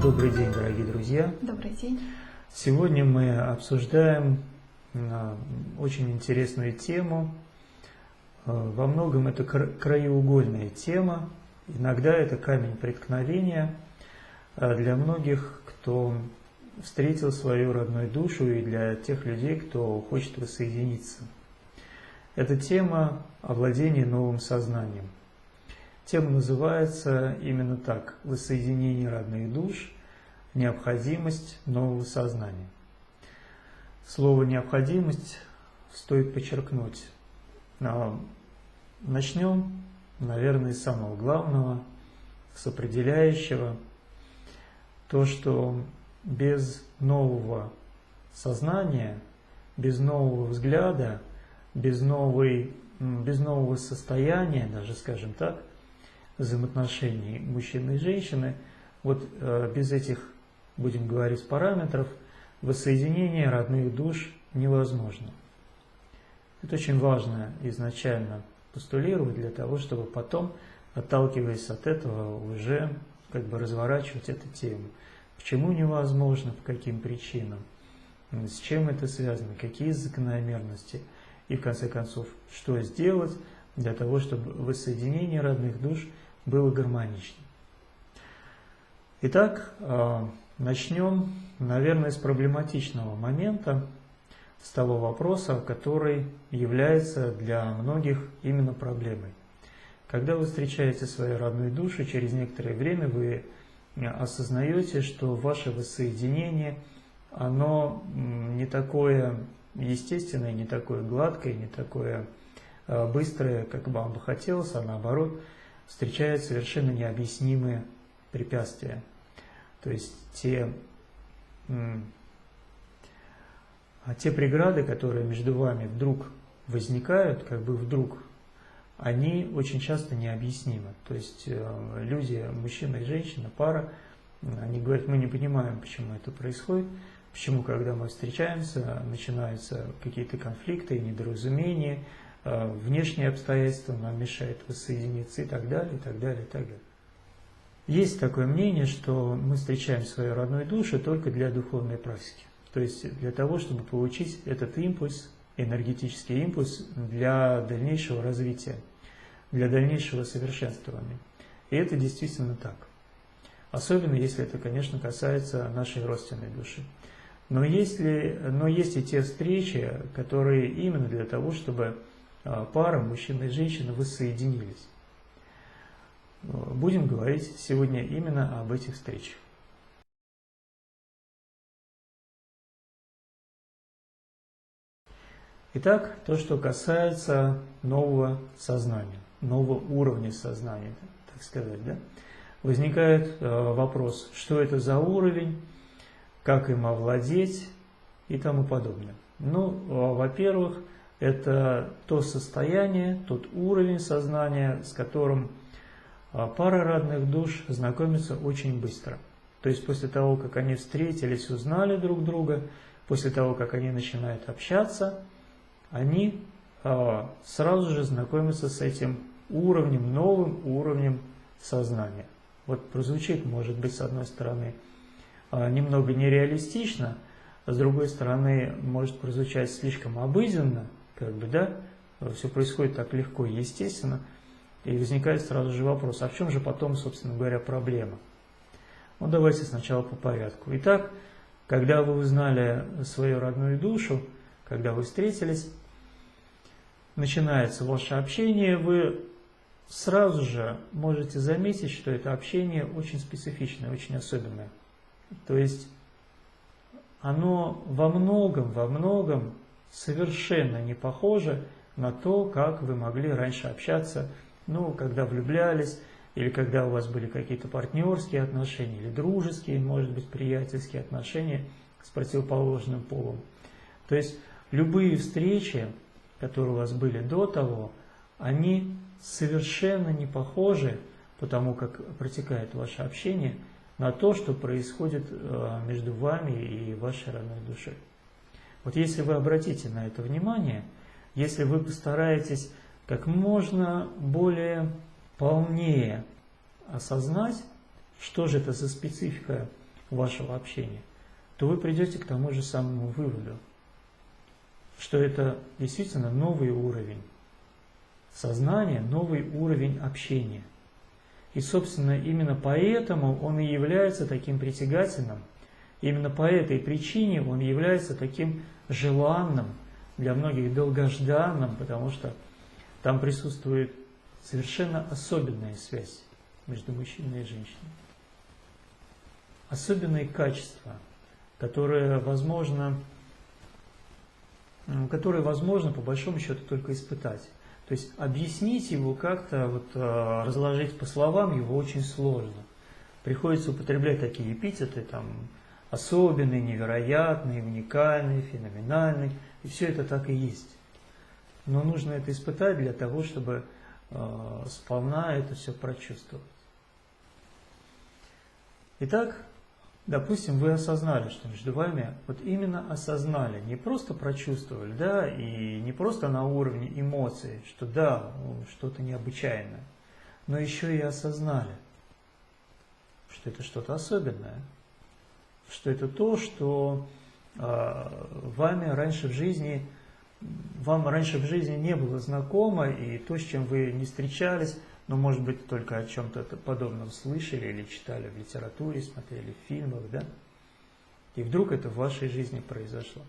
Добрый день, дорогие друзья! Добрый день! Сегодня мы обсуждаем очень интересную тему. Во многом это краеугольная тема, иногда это камень преткновения для многих, кто встретил свою родную душу, и для тех людей, кто хочет воссоединиться. Это тема овладения новым сознанием. Тема называется именно так: «Воссоединение родных душ. Необходимость нового сознания». Слово «необходимость» стоит подчеркнуть. Начнем, наверное, с самого главного, с определяющего. То, что без нового сознания, без нового взгляда, без нового состояния, даже скажем так, взаимоотношений мужчины и женщины, вот без этих, будем говорить, параметров, воссоединение родных душ невозможно. Это очень важно изначально постулировать для того, чтобы потом, отталкиваясь от этого, уже разворачивать эту тему. Почему невозможно, по каким причинам, с чем это связано, какие закономерности и, в конце концов, что сделать для того, чтобы воссоединение родных душ было гармоничным. Итак, начнем, наверное, с проблематичного момента, с того вопроса, который является для многих именно проблемой. Когда вы встречаете свою родную душу, через некоторое время вы осознаете, что ваше воссоединение, оно не такое естественное, не такое гладкое, не такое быстрое, как вам бы хотелось, а наоборот, встречают совершенно необъяснимые препятствия. То есть те преграды, которые между вами вдруг возникают, вдруг, они очень часто необъяснимы. То есть люди, мужчина и женщина, пара, они говорят: мы не понимаем, почему это происходит, почему, когда мы встречаемся, начинаются какие-то конфликты, недоразумения, внешние обстоятельства нам мешают воссоединиться и так далее, и так далее, и так далее. Есть такое мнение, что мы встречаем свою родную душу только для духовной практики. То есть для того, чтобы получить этот импульс, энергетический импульс для дальнейшего развития, для дальнейшего совершенствования. И это действительно так. Особенно если это, конечно, касается нашей родственной души. Но есть и те встречи, которые именно для того, чтобы пара, мужчина и женщина, воссоединились. Будем говорить сегодня именно об этих встречах. Итак, то, что касается нового сознания, нового уровня сознания, так сказать, да? Возникает вопрос, что это за уровень, как им овладеть и тому подобное. Во-первых, это то состояние, тот уровень сознания, с которым пара родных душ знакомится очень быстро. То есть после того, как они встретились, узнали друг друга, после того, как они начинают общаться, они сразу же знакомятся с этим уровнем, новым уровнем сознания. Вот прозвучит, может быть, с одной стороны, немного нереалистично, а с другой стороны, может прозвучать слишком обыденно, все происходит так легко и естественно, и возникает сразу же вопрос: а в чем же потом, собственно говоря, проблема? Давайте сначала по порядку. Итак, когда вы узнали свою родную душу, когда вы встретились, начинается ваше общение, вы сразу же можете заметить, что это общение очень специфичное, очень особенное. То есть оно во многом совершенно не похоже на то, как вы могли раньше общаться, когда влюблялись, или когда у вас были какие-то партнерские отношения, или дружеские, может быть, приятельские отношения с противоположным полом. То есть любые встречи, которые у вас были до того, они совершенно не похожи, потому как протекает ваше общение, на то, что происходит между вами и вашей родной душой. Вот если вы обратите на это внимание, если вы постараетесь как можно более полнее осознать, что же это за специфика вашего общения, то вы придете к тому же самому выводу, что это действительно новый уровень сознания, новый уровень общения. И, собственно, именно поэтому он и является таким притягательным, именно по этой причине он является таким желанным, для многих долгожданным, потому что там присутствует совершенно особенная связь между мужчиной и женщиной. Особенные качества, которые возможно по большому счету только испытать. То есть объяснить его как-то, разложить по словам его очень сложно. Приходится употреблять такие эпитеты, там, особенный, невероятный, уникальный, феноменальный. И все это так и есть. Но нужно это испытать для того, чтобы сполна это все прочувствовать. Итак, допустим, вы осознали, что между вами, вот именно осознали, не просто прочувствовали, да, и не просто на уровне эмоций, что да, что-то необычайное, но еще и осознали, что это что-то особенное, что это то, что вам раньше в жизни не было знакомо, и то, с чем вы не встречались, но, может быть, только о чем-то подобном слышали или читали в литературе, смотрели в фильмах, да? И вдруг это в вашей жизни произошло.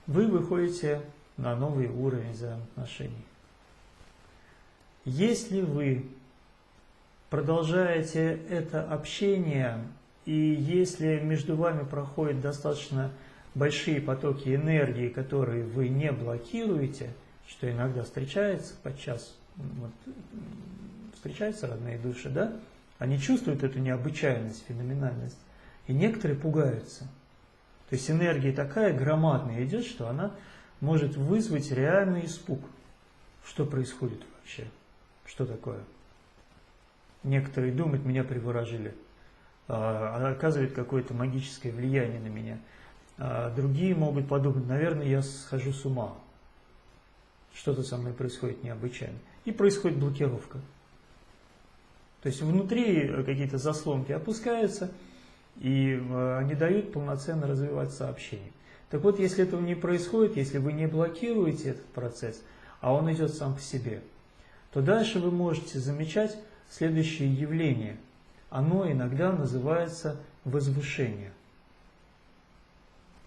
Вы выходите на новый уровень взаимоотношений. Если вы продолжаете это общение, и если между вами проходят достаточно большие потоки энергии, которые вы не блокируете, что иногда встречается подчас, встречаются родные души, да? Они чувствуют эту необычайность, феноменальность, и некоторые пугаются. То есть энергия такая громадная идет, что она может вызвать реальный испуг. Что происходит вообще? Что такое? Некоторые думают, меня приворожили, оказывает какое-то магическое влияние на меня. Другие могут подумать, наверное, я схожу с ума. Что-то со мной происходит необычайно. И происходит блокировка. То есть внутри какие-то заслонки опускаются и не дают полноценно развивать сообщение. Так вот, если этого не происходит, если вы не блокируете этот процесс, а он идет сам по себе, то дальше вы можете замечать следующее явление. Оно иногда называется возвышение.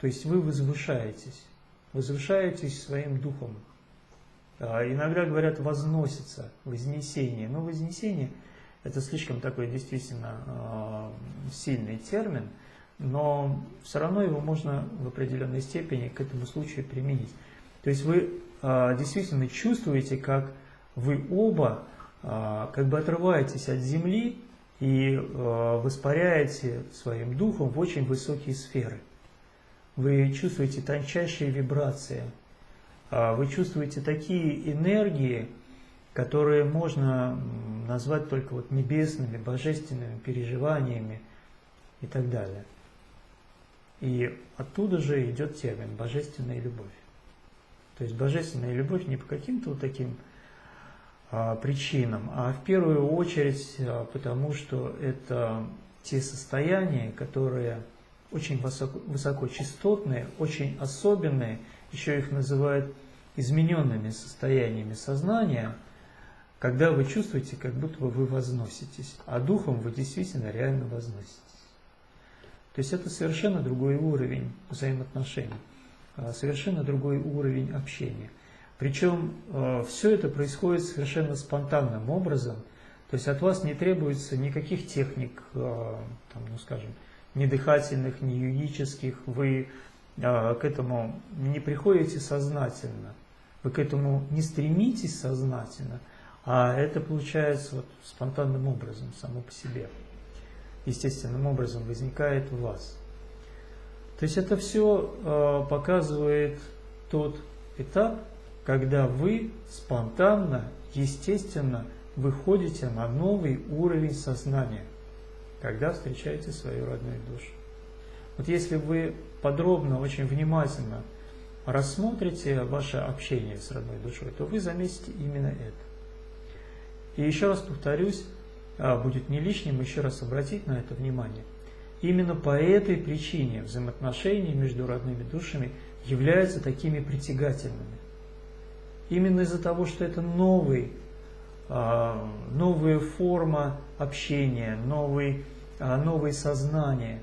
То есть вы возвышаетесь своим духом. Иногда говорят возносится, вознесение. Но вознесение – это слишком такой действительно сильный термин, но все равно его можно в определенной степени к этому случаю применить. То есть вы действительно чувствуете, как вы оба как бы отрываетесь от земли и воспаряете своим духом в очень высокие сферы. Вы чувствуете тончайшие вибрации, вы чувствуете такие энергии, которые можно назвать только вот небесными, божественными переживаниями и так далее. И оттуда же идет термин «божественная любовь». То есть божественная любовь не по каким-то вот таким причинам, а в первую очередь потому, что это те состояния, которые очень высокочастотные, очень особенные, еще их называют измененными состояниями сознания, когда вы чувствуете, как будто бы вы возноситесь, а духом вы действительно реально возноситесь. То есть это совершенно другой уровень взаимоотношений, совершенно другой уровень общения. Причем все это происходит совершенно спонтанным образом, то есть от вас не требуется никаких техник, там, ну, скажем, ни дыхательных, ни йогических, вы к этому не приходите сознательно, вы к этому не стремитесь сознательно, а это получается вот спонтанным образом, само по себе, естественным образом возникает у вас. То есть это все показывает тот этап, когда вы спонтанно, естественно выходите на новый уровень сознания, когда встречаете свою родную душу. Вот если вы подробно, очень внимательно рассмотрите ваше общение с родной душой, то вы заметите именно это. И еще раз повторюсь, будет не лишним еще раз обратить на это внимание. Именно по этой причине взаимоотношения между родными душами являются такими притягательными. Именно из-за того, что это новая форма общения, новое сознание.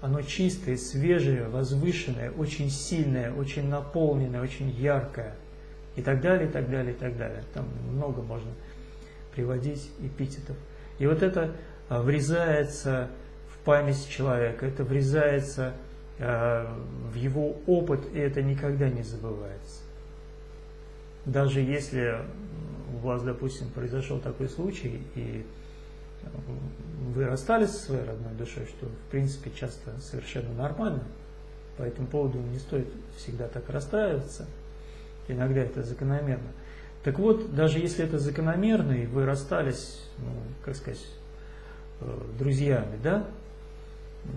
Оно чистое, свежее, возвышенное, очень сильное, очень наполненное, очень яркое. И так далее, и так далее, и так далее. Там много можно приводить эпитетов. И вот это врезается в память человека, это врезается в его опыт, и это никогда не забывается. Даже если у вас, допустим, произошел такой случай, и вы расстались со своей родной душой, что, в принципе, часто совершенно нормально, по этому поводу не стоит всегда так расстраиваться, иногда это закономерно. Так вот, даже если это закономерно, и вы расстались, как сказать, друзьями, да,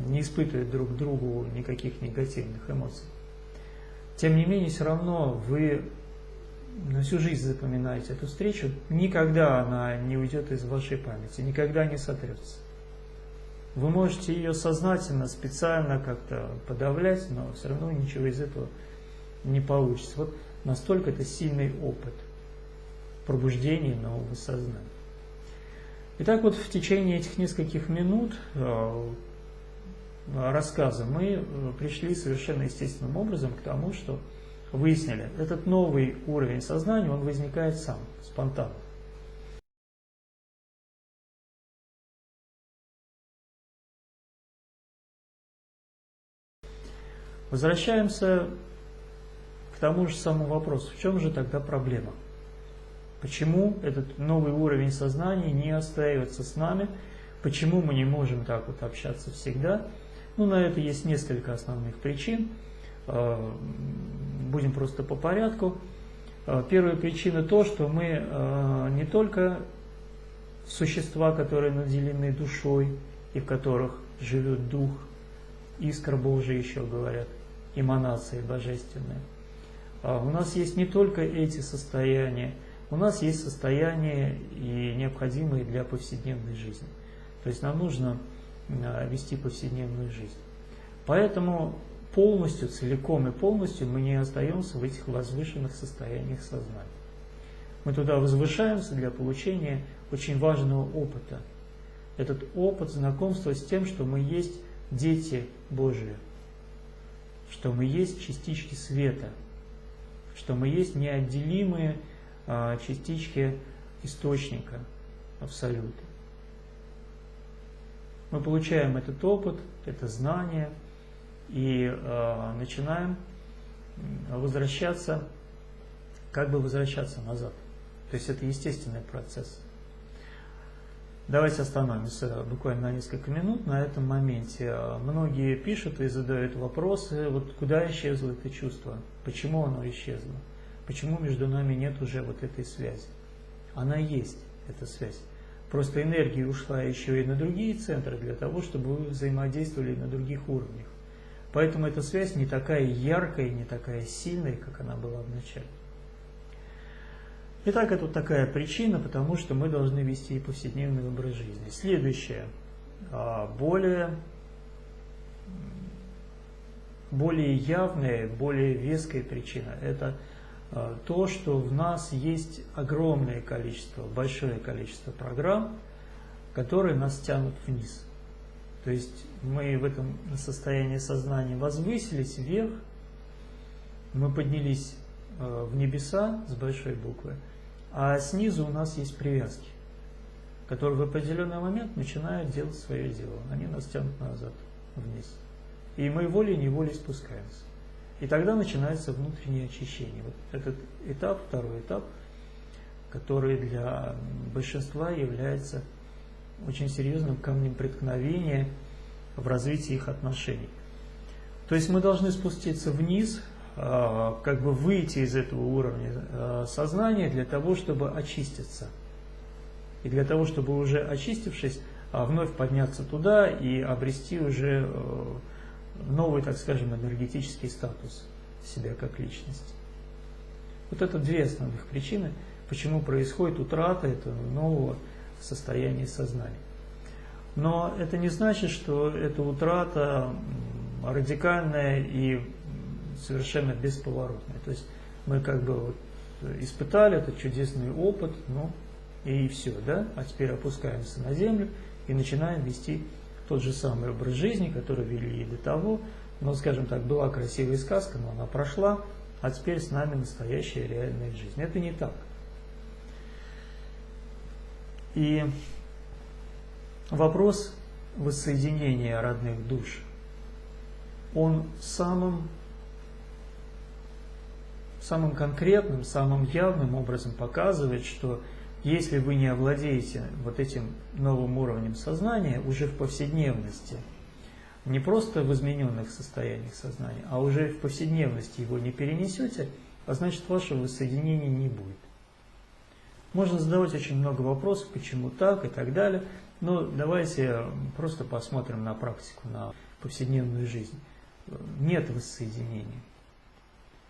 не испытывая друг к другу никаких негативных эмоций, тем не менее, все равно вы на всю жизнь запоминаете эту встречу, никогда она не уйдет из вашей памяти, никогда не сотрется. Вы можете ее сознательно, специально как-то подавлять, но все равно ничего из этого не получится. Вот настолько это сильный опыт пробуждения нового сознания. Итак, вот в течение этих нескольких минут рассказа мы пришли совершенно естественным образом к тому, что выяснили, этот новый уровень сознания, он возникает сам, спонтанно. Возвращаемся к тому же самому вопросу. В чем же тогда проблема? Почему этот новый уровень сознания не остается с нами? Почему мы не можем так вот общаться всегда? На это есть несколько основных причин. Будем просто по порядку. Первая причина то, что мы не только существа, которые наделены душой и в которых живет дух, искра Божия еще говорят, эманации божественные. У нас есть не только эти состояния, у нас есть состояния и необходимые для повседневной жизни. То есть нам нужно вести повседневную жизнь. Поэтому полностью, целиком и полностью мы не остаемся в этих возвышенных состояниях сознания. Мы туда возвышаемся для получения очень важного опыта. Этот опыт знакомства с тем, что мы есть дети Божии, что мы есть частички света, что мы есть неотделимые частички источника Абсолюта. Мы получаем этот опыт, это знание и начинаем возвращаться, как бы возвращаться назад. То есть это естественный процесс. Давайте остановимся буквально на несколько минут на этом моменте. Многие пишут и задают вопросы, вот куда исчезло это чувство, почему оно исчезло, почему между нами нет уже вот этой связи. Она есть, эта связь. Просто энергия ушла еще и на другие центры для того, чтобы вы взаимодействовали на других уровнях. Поэтому эта связь не такая яркая, не такая сильная, как она была в начале. Итак, это такая причина, потому что мы должны вести повседневный образ жизни. Следующая, более явная, более веская причина – это то, что в нас есть огромное количество, большое количество программ, которые нас тянут вниз. То есть мы в этом состоянии сознания возвысились вверх, мы поднялись в небеса с большой буквы, а снизу у нас есть привязки, которые в определенный момент начинают делать свое дело. Они нас тянут назад, вниз. И мы волей-неволей спускаемся. И тогда начинается внутреннее очищение. Вот этот этап, второй этап, который для большинства является очень серьезным камнем преткновения в развитии их отношений. То есть мы должны спуститься вниз, как бы выйти из этого уровня сознания для того, чтобы очиститься. И для того, чтобы уже очистившись, вновь подняться туда и обрести уже новый, так скажем, энергетический статус себя как личности. Вот это две основных причины, почему происходит утрата этого нового состоянии сознания. Но это не значит, что эта утрата радикальная и совершенно бесповоротная. То есть мы как бы вот испытали этот чудесный опыт, ну и все, да? А теперь опускаемся на землю и начинаем вести тот же самый образ жизни, который вели и до того. Но, скажем так, была красивая сказка, но она прошла, а теперь с нами настоящая реальная жизнь. Это не так. И вопрос воссоединения родных душ, он самым конкретным, самым явным образом показывает, что если вы не овладеете вот этим новым уровнем сознания уже в повседневности, не просто в измененных состояниях сознания, а уже в повседневности его не перенесете, а значит вашего воссоединения не будет. Можно задавать очень много вопросов, почему так и так далее, но давайте просто посмотрим на практику, на повседневную жизнь. Нет воссоединения.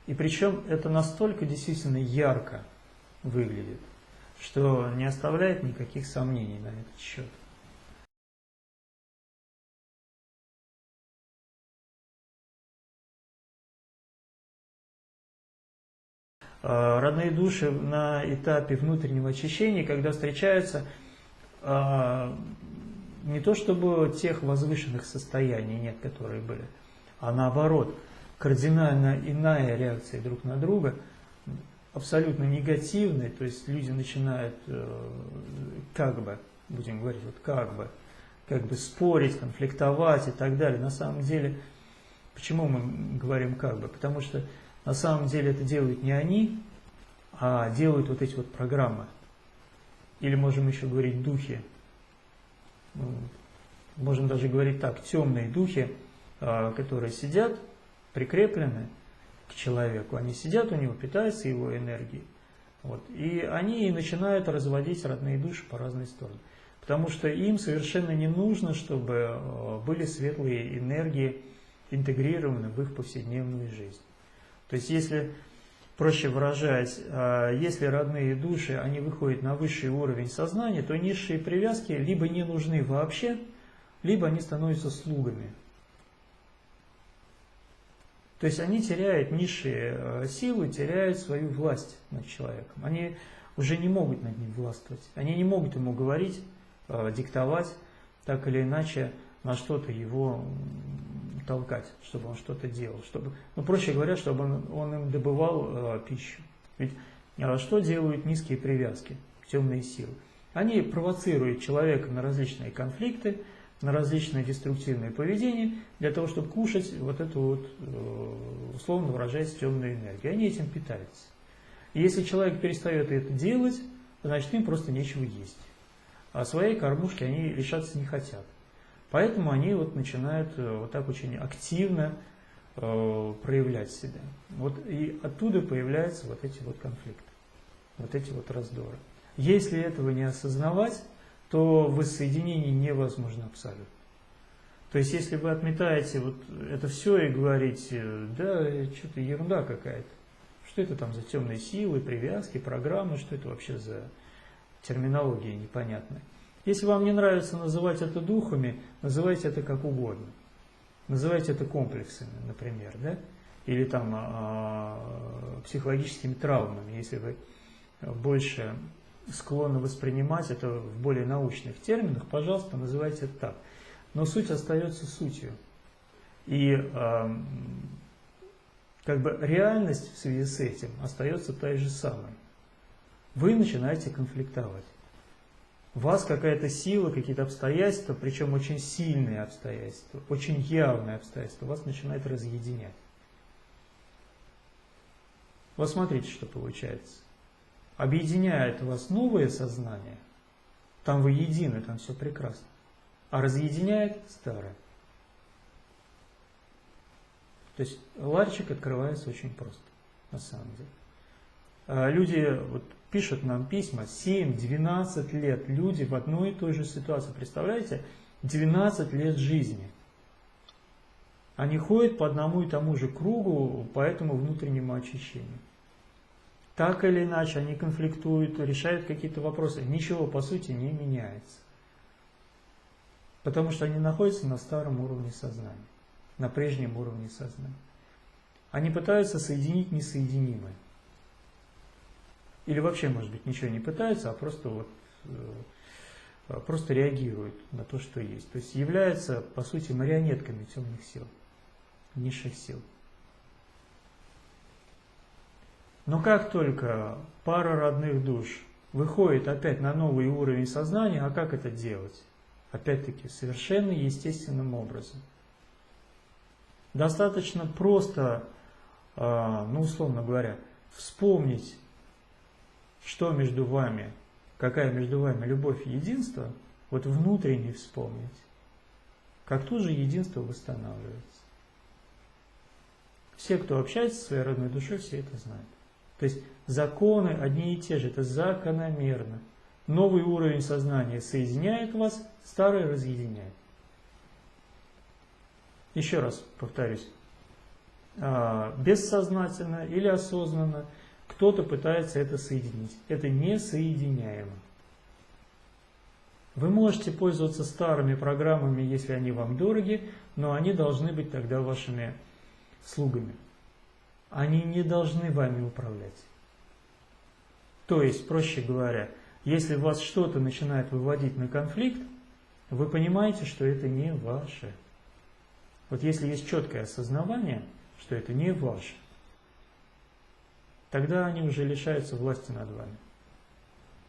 И причем это настолько действительно ярко выглядит, что не оставляет никаких сомнений на этот счет. Родные души на этапе внутреннего очищения, когда встречаются, не то чтобы тех возвышенных состояний нет, которые были, а наоборот, кардинально иная реакция друг на друга, абсолютно негативная, то есть люди начинают как бы, будем говорить, вот как бы спорить, конфликтовать и так далее. На самом деле, почему мы говорим как бы? Потому что на самом деле это делают не они, а делают вот эти вот программы. Или можем еще говорить духи. Можем даже говорить так, темные духи, которые сидят, прикреплены к человеку. Они сидят у него, питаются его энергией. Вот, и они начинают разводить родные души по разные стороны. Потому что им совершенно не нужно, чтобы были светлые энергии интегрированы в их повседневную жизнь. То есть, если, проще выражаясь, если родные души, они выходят на высший уровень сознания, то низшие привязки либо не нужны вообще, либо они становятся слугами. То есть они теряют низшие силы, теряют свою власть над человеком. Они уже не могут над ним властвовать. Они не могут ему говорить, диктовать, так или иначе, на что-то его толкать, чтобы он что-то делал. Чтобы, ну, проще говоря, чтобы он им добывал пищу. Ведь что делают низкие привязки, темные силы? Они провоцируют человека на различные конфликты, на различные деструктивные поведения, для того, чтобы кушать вот эту вот, условно выражаясь, темную энергию. Они этим питаются. И если человек перестает это делать, значит им просто нечего есть. А своей кормушки они лишаться не хотят. Поэтому они вот начинают вот так очень активно проявлять себя. Вот и оттуда появляются вот эти вот конфликты, вот эти вот раздоры. Если этого не осознавать, то воссоединение невозможно абсолютно. То есть, если вы отметаете вот это все и говорите, да, что-то ерунда какая-то, что это там за темные силы, привязки, программы, что это вообще за терминология непонятная. Если вам не нравится называть это духами, называйте это как угодно. Называйте это комплексами, например, да? Или там психологическими травмами, если вы больше склонны воспринимать это в более научных терминах, пожалуйста, называйте это так. Но суть остается сутью. И как бы реальность в связи с этим остается та же самой. Вы начинаете конфликтовать. У вас какая-то сила, какие-то обстоятельства, причем очень сильные обстоятельства, очень явные обстоятельства, вас начинает разъединять. Вот смотрите, что получается. Объединяет вас новое сознание, там вы едины, там все прекрасно, а разъединяет старое. То есть ларчик открывается очень просто, на самом деле. Люди вот пишут нам письма, 7-12 лет, люди в одной и той же ситуации. Представляете, 12 лет жизни. Они ходят по одному и тому же кругу, по этому внутреннему очищению. Так или иначе, они конфликтуют, решают какие-то вопросы. Ничего, по сути, не меняется. Потому что они находятся на старом уровне сознания, на прежнем уровне сознания. Они пытаются соединить несоединимое. Или вообще, может быть, ничего не пытаются, а просто просто реагируют на то, что есть. То есть являются, по сути, марионетками темных сил, низших сил. Но как только пара родных душ выходит опять на новый уровень сознания, а как это делать? Опять-таки, совершенно естественным образом. Достаточно просто, условно говоря, вспомнить, что между вами, какая между вами любовь и единство, вот внутренне вспомнить, как тут же единство восстанавливается. Все, кто общается со своей родной душой, все это знают. То есть законы одни и те же, это закономерно. Новый уровень сознания соединяет вас, старый разъединяет. Еще раз повторюсь, бессознательно или осознанно кто-то пытается это соединить. Это несоединяемо. Вы можете пользоваться старыми программами, если они вам дороги, но они должны быть тогда вашими слугами. Они не должны вами управлять. То есть, проще говоря, если вас что-то начинает выводить на конфликт, вы понимаете, что это не ваше. Вот если есть четкое осознавание, что это не ваше, тогда они уже лишаются власти над вами.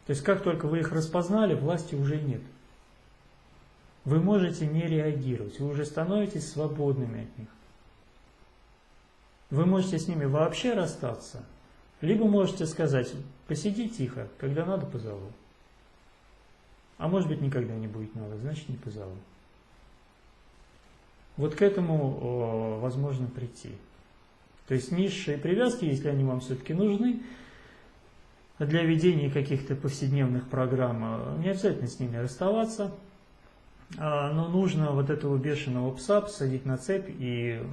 То есть, как только вы их распознали, власти уже нет. Вы можете не реагировать, вы уже становитесь свободными от них. Вы можете с ними вообще расстаться, либо можете сказать: посиди тихо, когда надо, позову. А может быть, никогда не будет надо, значит, не позову. Вот к этому возможно прийти. То есть низшие привязки, если они вам все-таки нужны, для ведения каких-то повседневных программ, не обязательно с ними расставаться, но нужно вот этого бешеного пса посадить на цепь и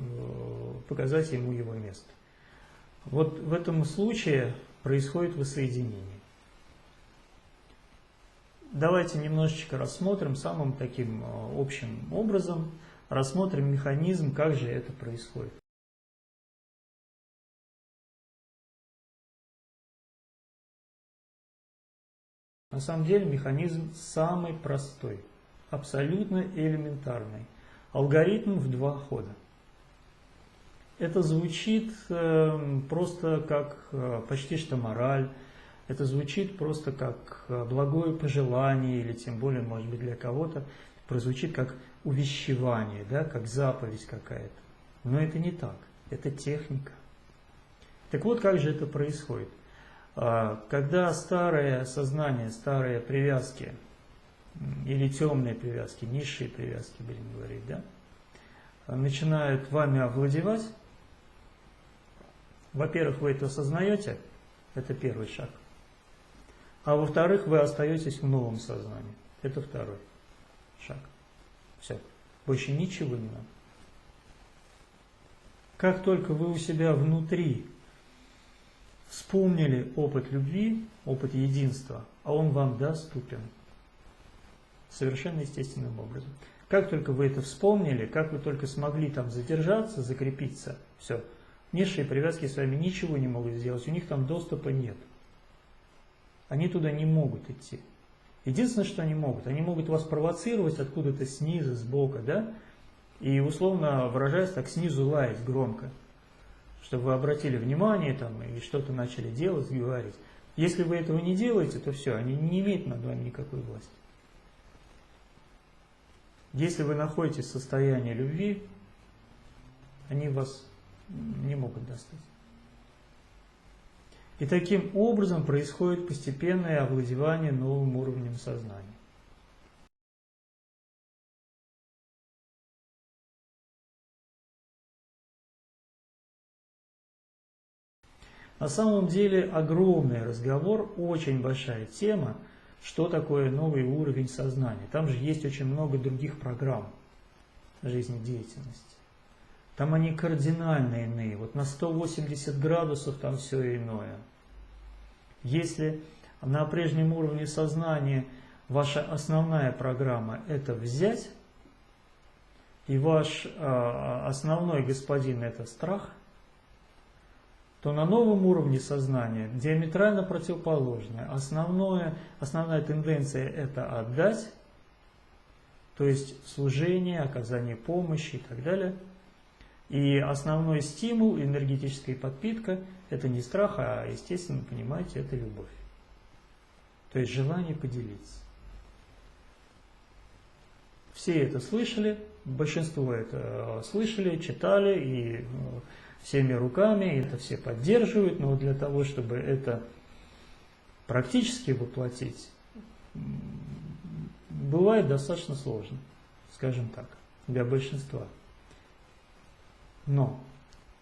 показать ему его место. Вот в этом случае происходит воссоединение. Давайте немножечко рассмотрим самым таким общим образом, рассмотрим механизм, как же это происходит. На самом деле механизм самый простой, абсолютно элементарный. Алгоритм в 2 хода. Это звучит просто как почти что мораль, это звучит просто как благое пожелание, или тем более, может быть, для кого-то прозвучит как увещевание, да, как заповедь какая-то. Но это не так, это техника. Так вот, как же это происходит? Когда старое сознание, старые привязки, или темные привязки, низшие привязки, будем говорить, да, начинают вами овладевать, во-первых, вы это осознаете, это первый шаг. А во-вторых, вы остаетесь в новом сознании. Это второй шаг. Все. Больше ничего не надо. Как только вы у себя внутри вспомнили опыт любви, опыт единства, а он вам доступен совершенно естественным образом. Как только вы это вспомнили, как вы только смогли там задержаться, закрепиться, все. Низшие привязки с вами ничего не могут сделать, у них там доступа нет. Они туда не могут идти. Единственное, что они могут вас провоцировать откуда-то снизу, сбоку, да, и условно выражаясь так, снизу лаять громко, чтобы вы обратили внимание там и что-то начали делать, говорить. Если вы этого не делаете, то все, они не имеют над вами никакой власти. Если вы находитесь в состоянии любви, они вас не могут достать. И таким образом происходит постепенное овладевание новым уровнем сознания. На самом деле огромный разговор, очень большая тема, что такое новый уровень сознания. Там же есть очень много других программ жизнедеятельности. Там они кардинально иные, вот на 180 градусов там все иное. Если на прежнем уровне сознания ваша основная программа – это взять, и ваш основной господин – это страх, то на новом уровне сознания диаметрально противоположное. Основная тенденция – это отдать, то есть служение, оказание помощи и так далее. И основной стимул, энергетическая подпитка – это не страх, а, естественно, понимаете, это любовь. То есть желание поделиться. Все это слышали, большинство это слышали, читали и всеми руками, это все поддерживают, но для того, чтобы это практически воплотить, бывает достаточно сложно, скажем так, для большинства. Но,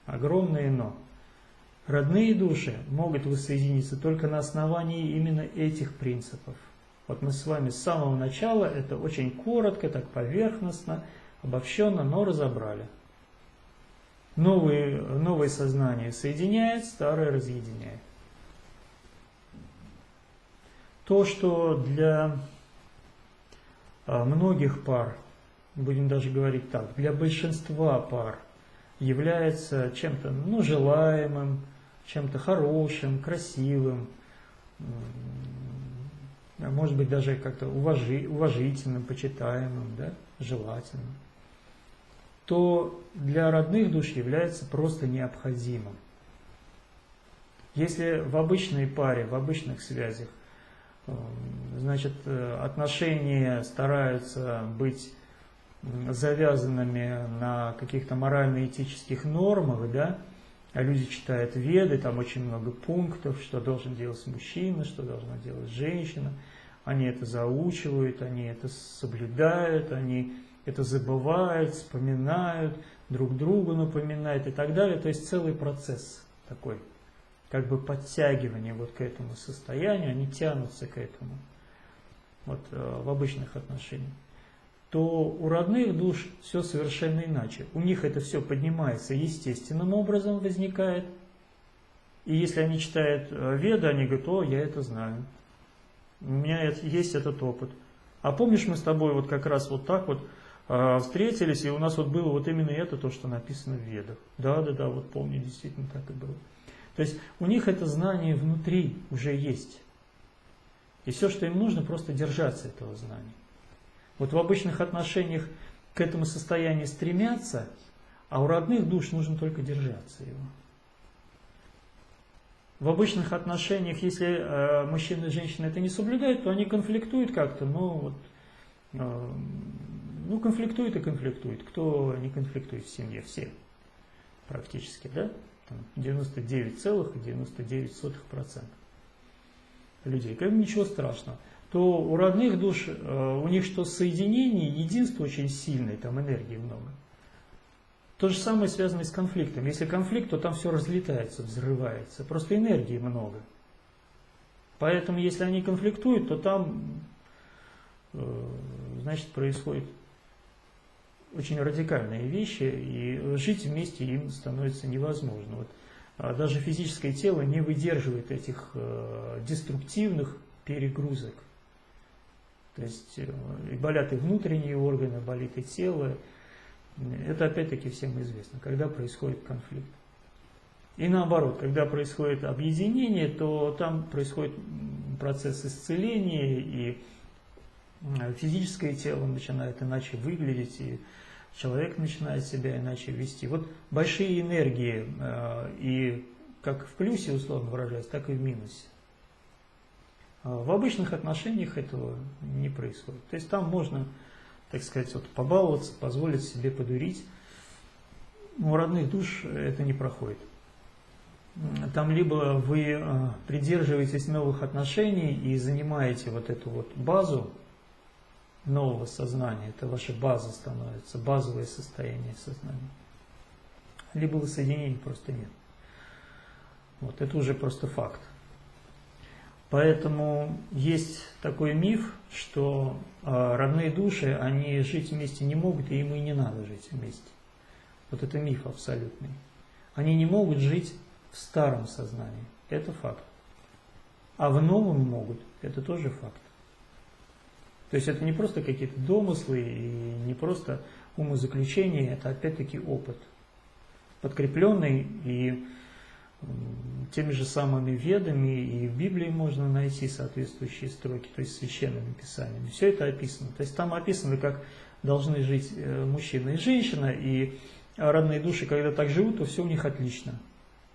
огромное но, родные души могут воссоединиться только на основании именно этих принципов. Вот мы с вами с самого начала, это очень коротко, так поверхностно, обобщенно, но разобрали. Новое сознание соединяет, старое разъединяет. То, что для многих пар, будем даже говорить так, для большинства пар является чем-то желаемым, чем-то хорошим, красивым, может быть даже как-то уважительным, почитаемым, да, желательным, то для родных душ является просто необходимым. Если в обычной паре, в обычных связях, значит, отношения стараются быть завязанными на каких-то морально-этических нормах, да, а люди читают Веды, там очень много пунктов, что должен делать мужчина, что должна делать женщина, они это заучивают, они это соблюдают, они это забывают, вспоминают, друг другу напоминают и так далее. То есть целый процесс такой, как бы подтягивание вот к этому состоянию, они тянутся к этому вот, в обычных отношениях. То у родных душ все совершенно иначе. У них это все поднимается естественным образом, возникает. И если они читают Веды, они говорят: о, я это знаю, у меня есть этот опыт. А помнишь, мы с тобой вот как раз вот так вот встретились, и у нас вот было вот именно это, то, что написано в Ведах. Да, вот помню, действительно так и было. То есть у них это знание внутри уже есть. И все, что им нужно, просто держаться этого знания. Вот в обычных отношениях к этому состоянию стремятся, а у родных душ нужно только держаться его. В обычных отношениях, если мужчина и женщина это не соблюдают, то они конфликтуют как-то, конфликтуют и конфликтуют. Кто не конфликтует в семье? Все практически, да? 99,99% людей. Как бы ничего страшного. То у родных душ, у них что соединение, единство очень сильное, там энергии много. То же самое связано с конфликтом. Если конфликт, то там все разлетается, взрывается. Просто энергии много. Поэтому, если они конфликтуют, то там, значит, происходят очень радикальные вещи, и жить вместе им становится невозможно. Вот, даже физическое тело не выдерживает этих деструктивных перегрузок. То есть и болят и внутренние органы, болит и тело. Это опять-таки всем известно, когда происходит конфликт. И наоборот, когда происходит объединение, то там происходит процесс исцеления, и физическое тело начинает иначе выглядеть, и человек начинает себя иначе вести. Вот большие энергии, и как в плюсе, условно выражаясь, так и в минусе. В обычных отношениях этого не происходит. То есть там можно, так сказать, вот побаловаться, позволить себе подурить. У родных душ это не проходит. Там либо вы придерживаетесь новых отношений и занимаете вот эту вот базу нового сознания, это ваша база становится, базовое состояние сознания. Либо воссоединения просто нет. Вот это уже просто факт. Поэтому есть такой миф, что родные души, они жить вместе не могут, и им и не надо жить вместе. Вот это миф абсолютный. Они не могут жить в старом сознании. Это факт. А в новом могут. Это тоже факт. То есть это не просто какие-то домыслы и не просто умозаключения, это опять-таки опыт, подкрепленный и теми же самыми ведами, и в Библии можно найти соответствующие строки, то есть священными писаниями. Все это описано. То есть там описано, как должны жить мужчина и женщина, и родные души, когда так живут, то все у них отлично.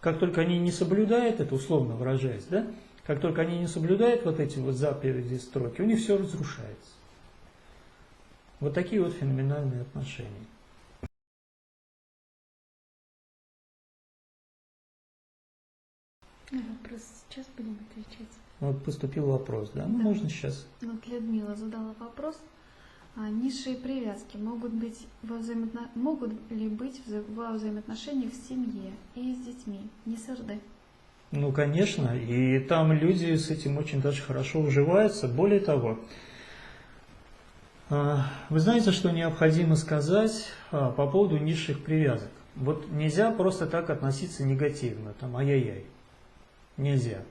Как только они не соблюдают это, условно выражаясь, да, как только они не соблюдают вот эти вот заповеди, строки, у них все разрушается. Вот такие вот феноменальные отношения. Вопрос сейчас будем отвечать. Вот поступил вопрос, да? Ну, Да. можно сейчас. Вот Людмила задала вопрос. Низшие привязки могут ли быть во взаимоотношениях в семье и с детьми, не с РД? Ну, конечно, и там люди с этим очень даже хорошо уживаются. Более того, вы знаете, что необходимо сказать по поводу низших привязок? Вот нельзя просто так относиться негативно, там, ай-яй-яй. Нельзя.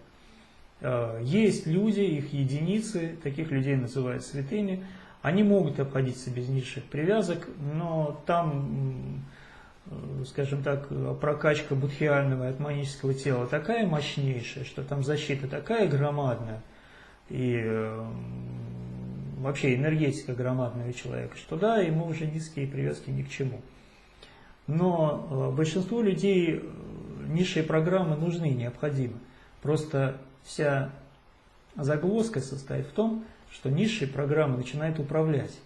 Есть люди, их единицы, таких людей называют святыми, они могут обходиться без низших привязок, но там, скажем так, прокачка будхиального и атманического тела такая мощнейшая, что там защита такая громадная, и вообще энергетика громадная у человека, что да, ему уже низкие привязки ни к чему. Но большинству людей низшие программы нужны, необходимы. Просто вся загвоздка состоит в том, что низшие программы начинают управлять.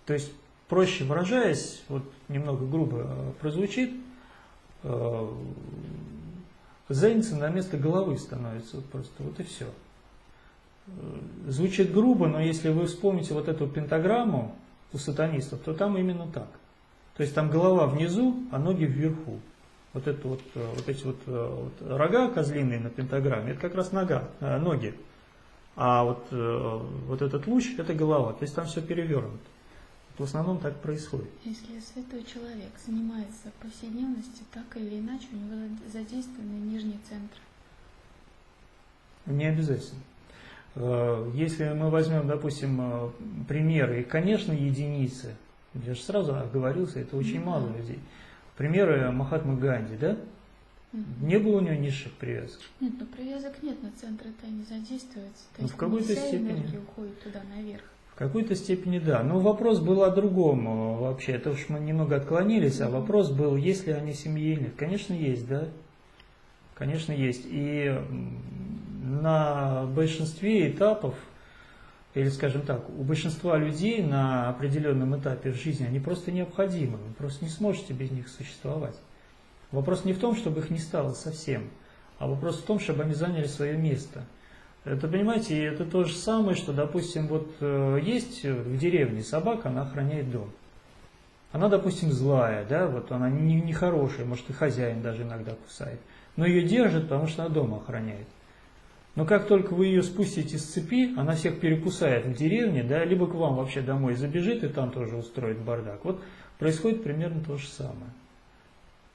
То есть, проще выражаясь, вот немного грубо прозвучит, задница на место головы становится, вот просто, вот и все. Звучит грубо, но если вы вспомните вот эту пентаграмму у сатанистов, то там именно так. То есть там голова внизу, а ноги вверху. Вот эти вот рога козлиные на пентаграмме, это как раз ноги. А вот этот луч, это голова. То есть там все перевернуто. В основном так происходит. Если святой человек занимается в повседневности, так или иначе у него задействованы нижние центры. Не обязательно. Если мы возьмем, допустим, примеры, и, конечно, единицы, я же сразу оговорился, это очень мало людей. Примеры Махатмы Ганди, да? Не было у него низших привязок. Нет, но привязок нет, но центры-то не задействуются. То есть в какой-то вся степени энергия уходит туда наверх. В какой-то степени да. Но вопрос был о другом вообще. Это уж мы немного отклонились, а вопрос был, есть ли они семьи или нет. Конечно, есть, да? Конечно, есть. И на большинстве этапов, или, скажем так, у большинства людей на определенном этапе в жизни они просто необходимы. Вы просто не сможете без них существовать. Вопрос не в том, чтобы их не стало совсем, а вопрос в том, чтобы они заняли свое место. Это, понимаете, это то же самое, что, допустим, вот есть в деревне собака, она охраняет дом. Она, допустим, злая, да, вот она нехорошая, может и хозяин даже иногда кусает. Но ее держат, потому что она дом охраняет. Но как только вы ее спустите с цепи, она всех перекусает в деревне, да, либо к вам вообще домой забежит и там тоже устроит бардак. Вот происходит примерно то же самое.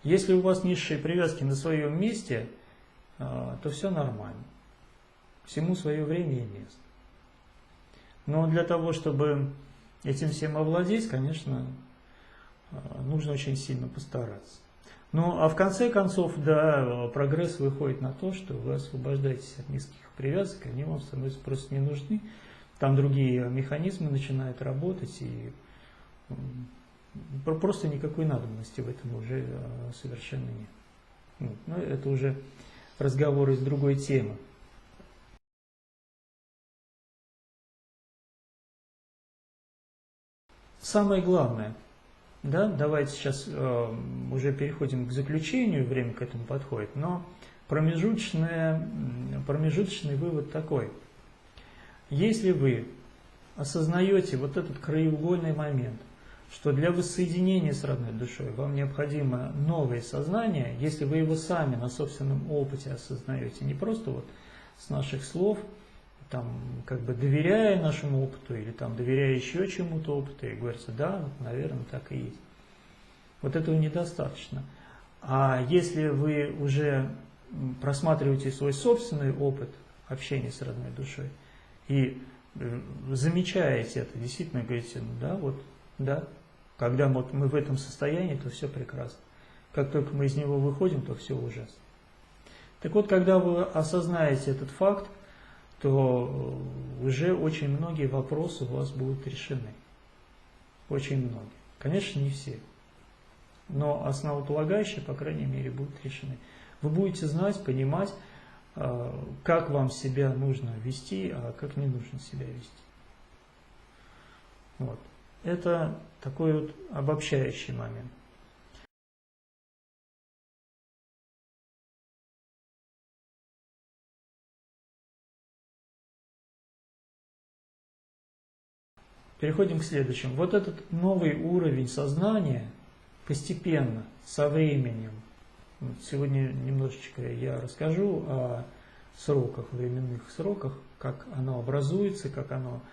Если у вас низшие привязки на своем месте, то все нормально. Всему свое время и место. Но для того, чтобы этим всем овладеть, конечно, нужно очень сильно постараться. Ну, а в конце концов, да, прогресс выходит на то, что вы освобождаетесь от низких привязок, они вам становятся просто не нужны. Там другие механизмы начинают работать, и просто никакой надобности в этом уже совершенно нет. Ну, это уже разговор из другой темы. Самое главное, да, давайте сейчас уже переходим к заключению, время к этому подходит, но промежуточный вывод такой. Если вы осознаете вот этот краеугольный момент, что для воссоединения с родной душой вам необходимо новое сознание, если вы его сами на собственном опыте осознаете, не просто вот с наших слов, там, как бы доверяя нашему опыту или там доверяя еще чему-то опыту, и говорится, да, наверное, так и есть. Вот этого недостаточно. А если вы уже просматриваете свой собственный опыт общения с родной душой и замечаете это, действительно говорите, ну да, вот, да, когда вот мы в этом состоянии, то все прекрасно. Как только мы из него выходим, то все ужасно. Так вот, когда вы осознаете этот факт, то уже очень многие вопросы у вас будут решены. Очень многие. Конечно, не все. Но основополагающие, по крайней мере, будут решены. Вы будете знать, понимать, как вам себя нужно вести, а как не нужно себя вести. Вот. Это такой вот обобщающий момент. Переходим к следующему. Вот этот новый уровень сознания постепенно, со временем, вот сегодня немножечко я расскажу о сроках, временных сроках, как оно образуется, как оно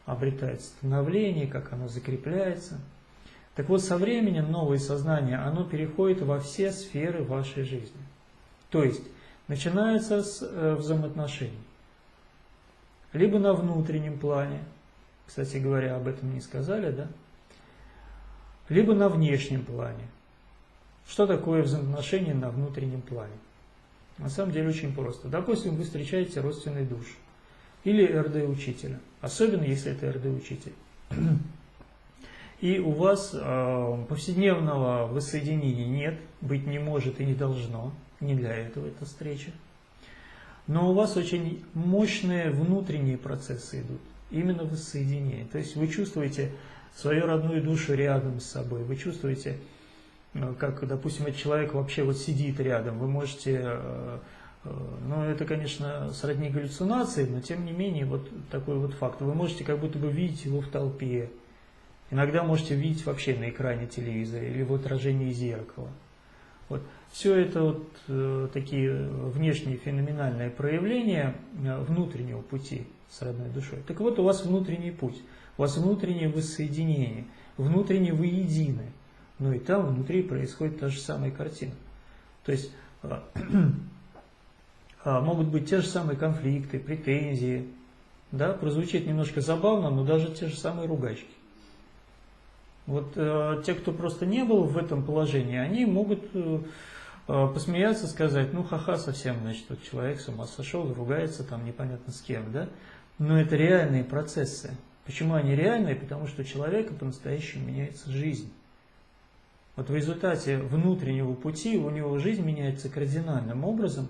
обретает становление, как оно закрепляется. Так вот, со временем новое сознание, оно переходит во все сферы вашей жизни. То есть, начинается с взаимоотношений. Либо на внутреннем плане, кстати говоря, об этом не сказали, да? Либо на внешнем плане. Что такое взаимоотношения на внутреннем плане? На самом деле очень просто. Допустим, вы встречаете родственную душу или РД-учителя, особенно если это РД-учитель. И у вас повседневного воссоединения нет, быть не может и не должно, не для этого эта встреча. Но у вас очень мощные внутренние процессы идут, именно воссоединение. То есть вы чувствуете свою родную душу рядом с собой, вы чувствуете, как, допустим, этот человек вообще вот сидит рядом, вы можете, ну это, конечно, сродни галлюцинации, но тем не менее вот такой вот факт. Вы можете как будто бы видеть его в толпе, иногда можете видеть вообще на экране телевизора или в отражении зеркала. Вот. Все это вот такие внешние феноменальные проявления внутреннего пути с родной душой. Так вот, у вас внутренний путь, у вас внутреннее воссоединение, внутренне вы едины. Но и там внутри происходит та же самая картина. То есть могут быть те же самые конфликты, претензии. Да, прозвучит немножко забавно, но даже те же самые ругачки. Вот те, кто просто не был в этом положении, они могут посмеяться, сказать, ну ха-ха, совсем, значит, вот человек с ума сошел, ругается там непонятно с кем, да? Но это реальные процессы. Почему они реальные? Потому что у человека по-настоящему меняется жизнь. Вот в результате внутреннего пути у него жизнь меняется кардинальным образом.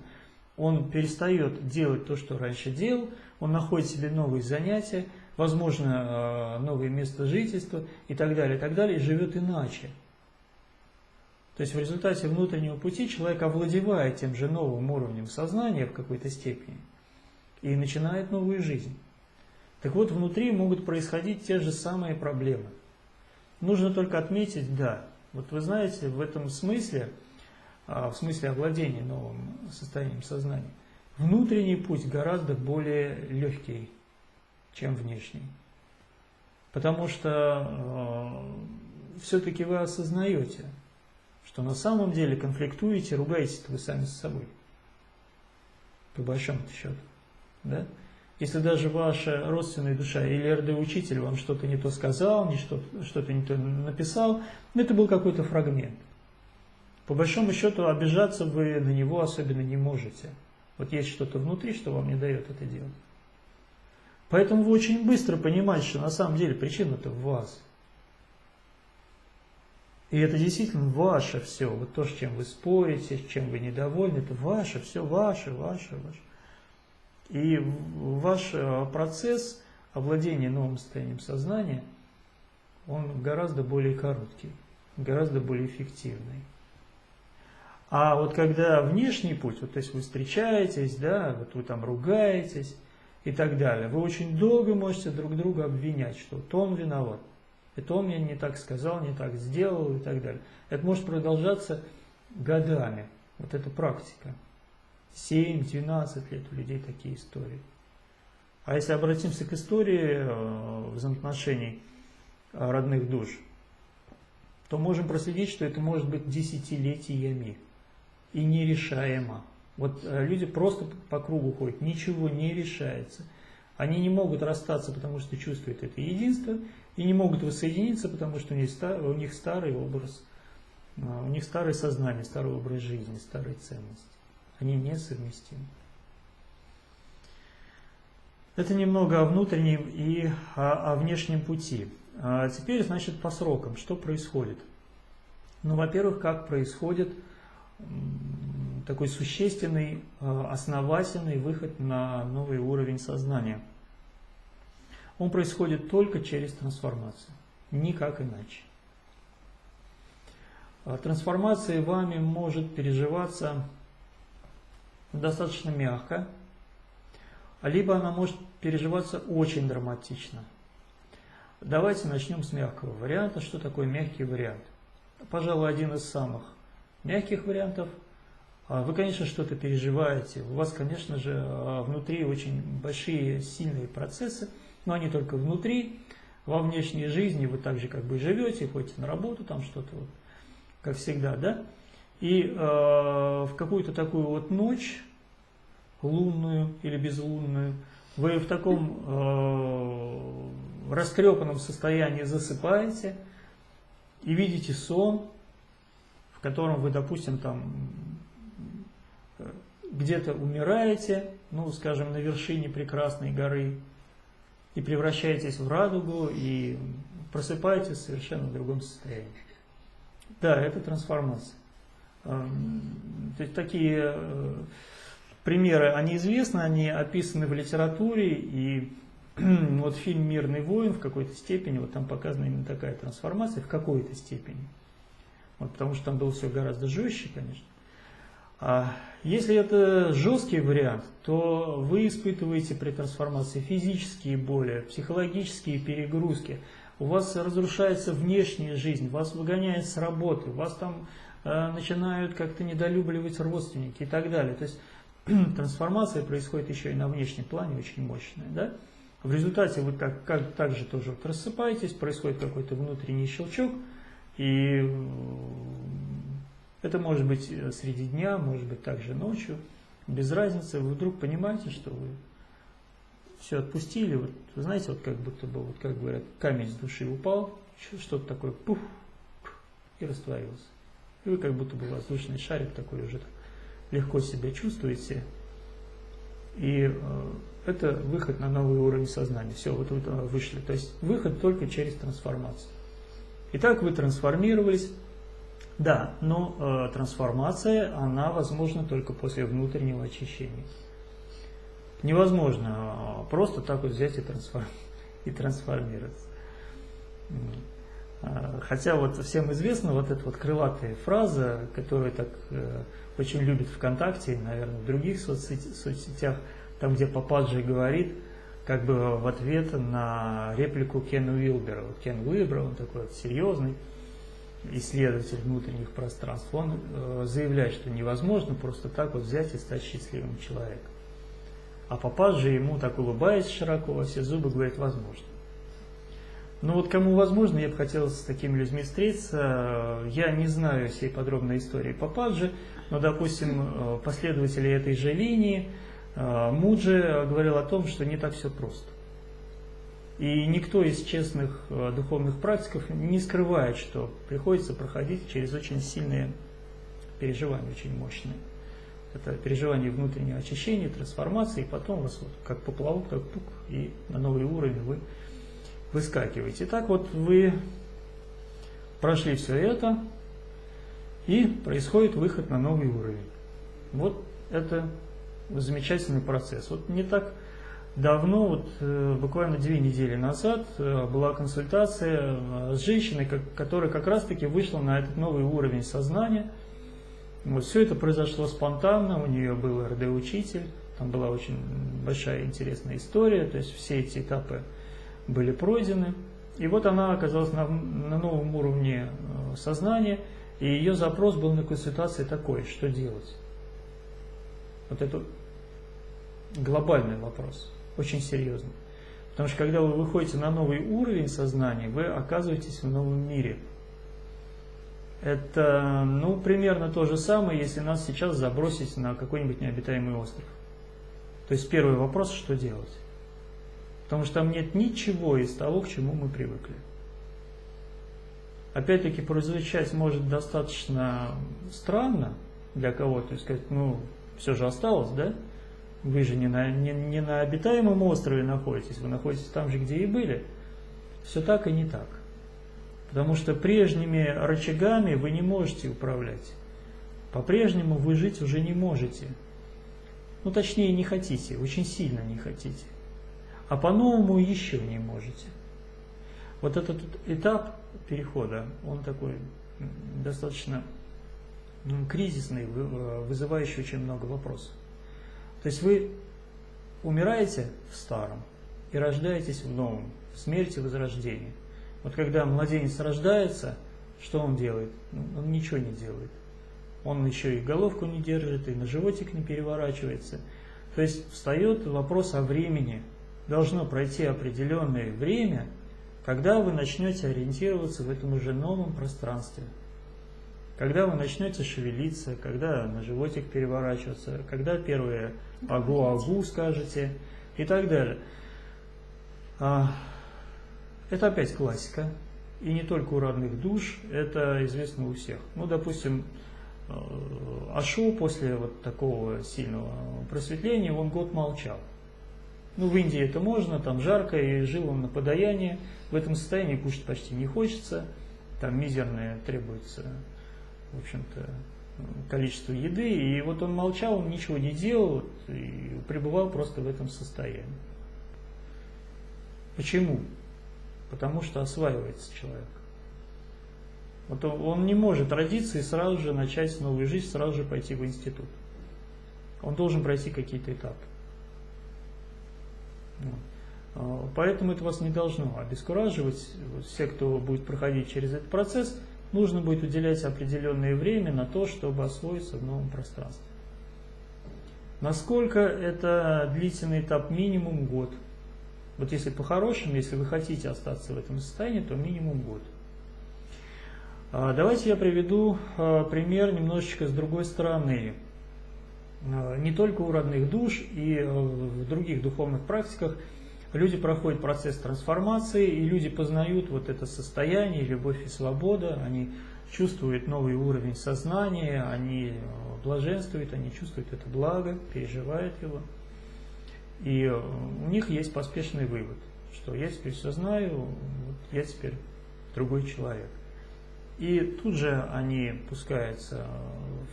Он перестает делать то, что раньше делал, он находит себе новые занятия, возможно, новое место жительства и так далее, и живет иначе. То есть в результате внутреннего пути человек овладевает тем же новым уровнем сознания в какой-то степени и начинает новую жизнь. Так вот, внутри могут происходить те же самые проблемы. Нужно только отметить, да, вот вы знаете, в этом смысле, в смысле овладения новым состоянием сознания, внутренний путь гораздо более легкий, чем внешний. Потому что все-таки вы осознаете, что на самом деле конфликтуете, ругаетесь вы сами с собой. По большому счету. Да? Если даже ваша родственная душа или РД-учитель вам что-то не то сказал, что-то не то написал, это был какой-то фрагмент. По большому счету обижаться вы на него особенно не можете. Вот есть что-то внутри, что вам не дает это делать. Поэтому вы очень быстро понимаете, что на самом деле причина-то в вас. И это действительно ваше все. Вот то, с чем вы спорите, с чем вы недовольны, это ваше, все ваше. И ваш процесс овладения новым состоянием сознания, он гораздо более короткий, гораздо более эффективный. А вот когда внешний путь, вот, то есть вы встречаетесь, да, вот вы там ругаетесь и так далее, вы очень долго можете друг друга обвинять, что вот он виноват, это он мне не так сказал, не так сделал и так далее. Это может продолжаться годами, вот эта практика. 7-12 лет у людей такие истории. А если обратимся к истории взаимоотношений родных душ, то можем проследить, что это может быть десятилетиями и нерешаемо. Вот люди просто по кругу ходят, ничего не решается. Они не могут расстаться, потому что чувствуют это единство, и не могут воссоединиться, потому что у них старый образ, у них старое сознание, старый образ жизни, старые ценности. Они несовместимы. Это немного о внутреннем и о внешнем пути. А теперь, значит, по срокам, что происходит? Ну, во-первых, как происходит такой существенный, основательный выход на новый уровень сознания. Он происходит только через трансформацию, никак иначе. Трансформация вами может переживаться достаточно мягко, либо она может переживаться очень драматично. Давайте начнем с мягкого варианта. Что такое мягкий вариант? Пожалуй, один из самых мягких вариантов. Вы, конечно, что-то переживаете. У вас, конечно же, внутри очень большие, сильные процессы, но они только внутри. Во внешней жизни вы также как бы живете, ходите на работу, там что-то, вот, как всегда, да? И в какую-то такую вот ночь, лунную или безлунную, вы в таком растрепанном состоянии засыпаете и видите сон, в котором вы, допустим, там где-то умираете, ну, скажем, на вершине прекрасной горы, и превращаетесь в радугу, и просыпаетесь в совершенно другом состоянии. Да, это трансформация. То есть такие примеры, они известны, они описаны в литературе, и вот фильм «Мирный воин» в какой-то степени, вот там показана именно такая трансформация, в какой-то степени. Вот, потому что там было все гораздо жестче, конечно. А если это жесткий вариант, то вы испытываете при трансформации физические боли, психологические перегрузки. У вас разрушается внешняя жизнь, вас выгоняют с работы, вас там начинают как-то недолюбливать родственники и так далее. То есть трансформация происходит еще и на внешнем плане, очень мощная. Да? В результате вы также тоже вот рассыпаетесь, происходит какой-то внутренний щелчок, и это может быть среди дня, может быть также ночью, без разницы. Вы вдруг понимаете, что вы все отпустили, вот, вы знаете, вот как будто бы, вот как говорят, камень с души упал, что-то такое, пуф, и растворился. И вы как будто бы воздушный шарик такой уже так легко себя чувствуете. И это выход на новый уровень сознания. Все, вот вы вышли. То есть выход только через трансформацию. Итак, вы трансформировались. Да, но трансформация, она возможна только после внутреннего очищения. Невозможно просто так вот взять и трансформироваться. Хотя вот всем известна вот эта вот крылатая фраза, которую так очень любят ВКонтакте, наверное, в других соцсетях, там, где Пападжи говорит, как бы в ответ на реплику Кена Уилбера. Вот Кен Уилбер, он такой вот серьезный исследователь внутренних пространств, он заявляет, что невозможно просто так вот взять и стать счастливым человеком. А Пападжи ему так улыбаясь широко во все зубы говорит: возможно. Ну вот кому возможно, я бы хотел с такими людьми встретиться. Я не знаю всей подробной истории Пападжи, но, допустим, последователи этой же линии, Муджи говорил о том, что не так все просто. И никто из честных духовных практиков не скрывает, что приходится проходить через очень сильные переживания, очень мощные. Это переживание внутреннего очищения, трансформации, и потом вас вот как поплавок, так пук, и на новый уровень вы выскакиваете. Итак, вот вы прошли все это, и происходит выход на новый уровень. Вот это замечательный процесс. Вот не так давно, вот, буквально 2 недели назад, была консультация с женщиной, которая как раз-таки вышла на этот новый уровень сознания. Вот, все это произошло спонтанно, у нее был РД-учитель, там была очень большая интересная история, то есть все эти этапы были пройдены. И вот она оказалась на новом уровне сознания, и ее запрос был на консультации такой: что делать? Вот это глобальный вопрос, очень серьезный. Потому что когда вы выходите на новый уровень сознания, вы оказываетесь в новом мире. Это, ну, примерно то же самое, если нас сейчас забросить на какой-нибудь необитаемый остров. То есть первый вопрос, что делать? Потому что там нет ничего из того, к чему мы привыкли. Опять-таки, прозвучать может достаточно странно для кого-то, то есть сказать, ну, все же осталось, да? Вы же не на обитаемом острове находитесь, вы находитесь там же, где и были. Все так и не так. Потому что прежними рычагами вы не можете управлять. По-прежнему вы жить уже не можете. Ну, точнее, не хотите, очень сильно не хотите. А по-новому еще не можете. Вот этот этап перехода, он такой достаточно кризисный, вызывающий очень много вопросов. То есть вы умираете в старом и рождаетесь в новом, в смерти и возрождении. Вот когда младенец рождается, что он делает? Он ничего не делает. Он еще и головку не держит, и на животик не переворачивается. То есть встает вопрос о времени. Должно пройти определенное время, когда вы начнете ориентироваться в этом уже новом пространстве. Когда вы начнете шевелиться, когда на животик переворачиваться, когда первое агу-агу скажете и так далее. Это опять классика. И не только у родных душ, это известно у всех. Ну, допустим, Ошу после вот такого сильного просветления, он год молчал. Ну, в Индии это можно, там жарко, и жил он на подаянии. В этом состоянии кушать почти не хочется. Там мизерное требуется, в общем-то, количество еды. И вот он молчал, он ничего не делал и пребывал просто в этом состоянии. Почему? Потому что осваивается человек. Вот он не может родиться и сразу же начать новую жизнь, сразу же пойти в институт. Он должен пройти какие-то этапы. Поэтому это вас не должно обескураживать. Все, кто будет проходить через этот процесс, нужно будет уделять определенное время на то, чтобы освоиться в новом пространстве. Насколько это длительный этап? Минимум год. Вот если по-хорошему, если вы хотите остаться в этом состоянии, то минимум год. Давайте я приведу пример немножечко с другой стороны. Не только у родных душ и в других духовных практиках люди проходят процесс трансформации, и люди познают вот это состояние, любовь и свобода, они чувствуют новый уровень сознания, они блаженствуют, они чувствуют это благо, переживают его. И у них есть поспешный вывод, что я теперь все знаю, я теперь другой человек. И тут же они пускаются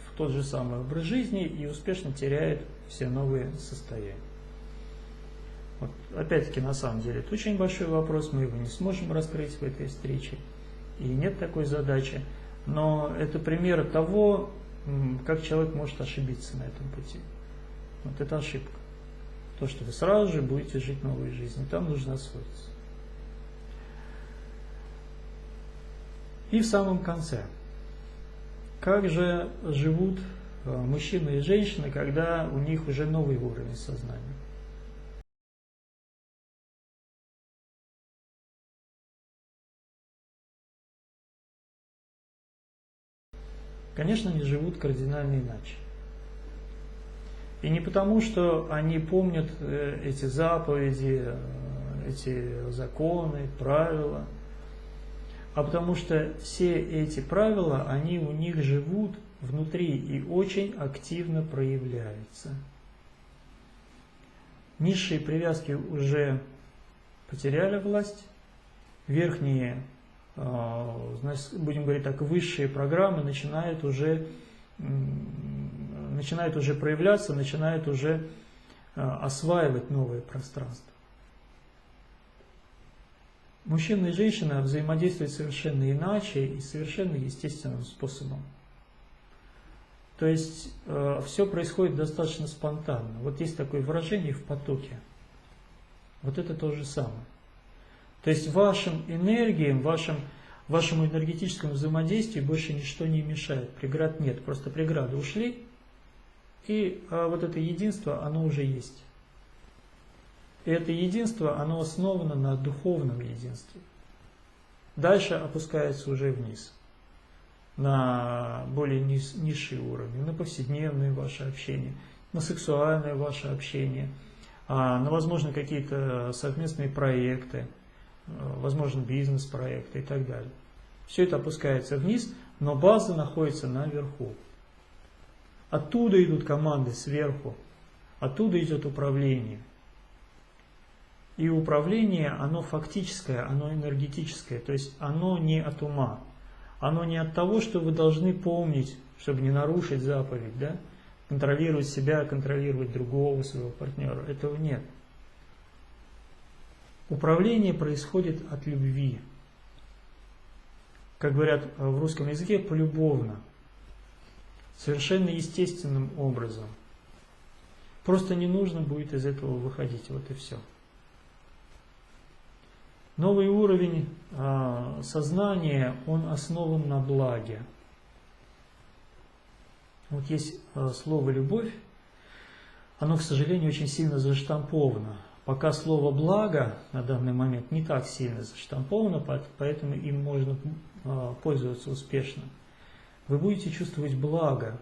в тот же самый образ жизни и успешно теряют все новые состояния. Вот, опять-таки, на самом деле, это очень большой вопрос, мы его не сможем раскрыть в этой встрече, и нет такой задачи. Но это пример того, как человек может ошибиться на этом пути. Вот это ошибка. То, что вы сразу же будете жить новой жизнью, там нужно освоиться. И в самом конце. Как же живут мужчины и женщины, когда у них уже новый уровень сознания? Конечно, они живут кардинально иначе. И не потому, что они помнят эти заповеди, эти законы, правила, а потому что все эти правила, они у них живут внутри и очень активно проявляются. Низшие привязки уже потеряли власть, верхние, значит, будем говорить так, высшие программы начинают уже проявляться, начинают уже осваивать новое пространство. Мужчина и женщина взаимодействуют совершенно иначе и совершенно естественным способом. То есть все происходит достаточно спонтанно. Вот есть такое выражение «в потоке». Вот это то же самое. То есть вашим энергиям, вашему энергетическому взаимодействию больше ничто не мешает. Преград нет, просто преграды ушли, и вот это единство, оно уже есть. И это единство, оно основано на духовном единстве. Дальше опускается уже вниз. на более низшие уровни, на повседневное ваше общение, на сексуальное ваше общение, на, возможно, какие-то совместные проекты, возможно, бизнес-проекты и так далее. Все это опускается вниз, но база находится наверху. Оттуда идут команды сверху, оттуда идет управление. И управление, оно фактическое, оно энергетическое, то есть оно не от ума. Оно не от того, что вы должны помнить, чтобы не нарушить заповедь, да? Контролировать себя, контролировать другого, своего партнера. Этого нет. Управление происходит от любви. Как говорят в русском языке, полюбовно. Совершенно естественным образом. Просто не нужно будет из этого выходить, вот и все. Новый уровень сознания, он основан на благе. Вот есть слово «любовь», оно, к сожалению, очень сильно заштамповано. Пока слово «благо» на данный момент не так сильно заштамповано, поэтому им можно пользоваться успешно. Вы будете чувствовать благо,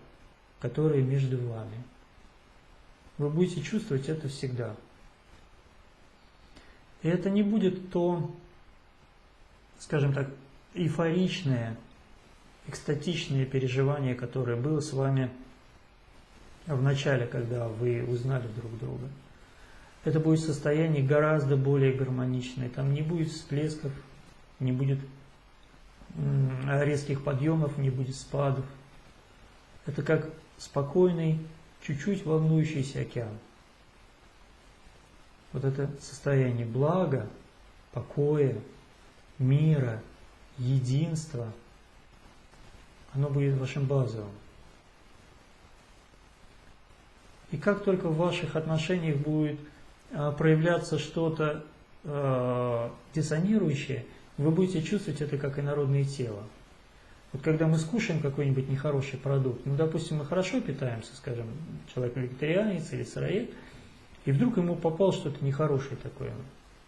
которое между вами. Вы будете чувствовать это всегда. И это не будет то, скажем так, эйфоричное, экстатичное переживание, которое было с вами в начале, когда вы узнали друг друга. Это будет состояние гораздо более гармоничное. Там не будет всплесков, не будет резких подъемов, не будет спадов. Это как спокойный, чуть-чуть волнующийся океан. Вот это состояние блага, покоя, мира, единства, оно будет вашим базовым. И как только в ваших отношениях будет проявляться что-то диссонирующее, вы будете чувствовать это как инородное тело. Вот когда мы скушаем какой-нибудь нехороший продукт, ну, допустим, мы хорошо питаемся, скажем, человек вегетарианец или сыроед, и вдруг ему попало что-то нехорошее такое,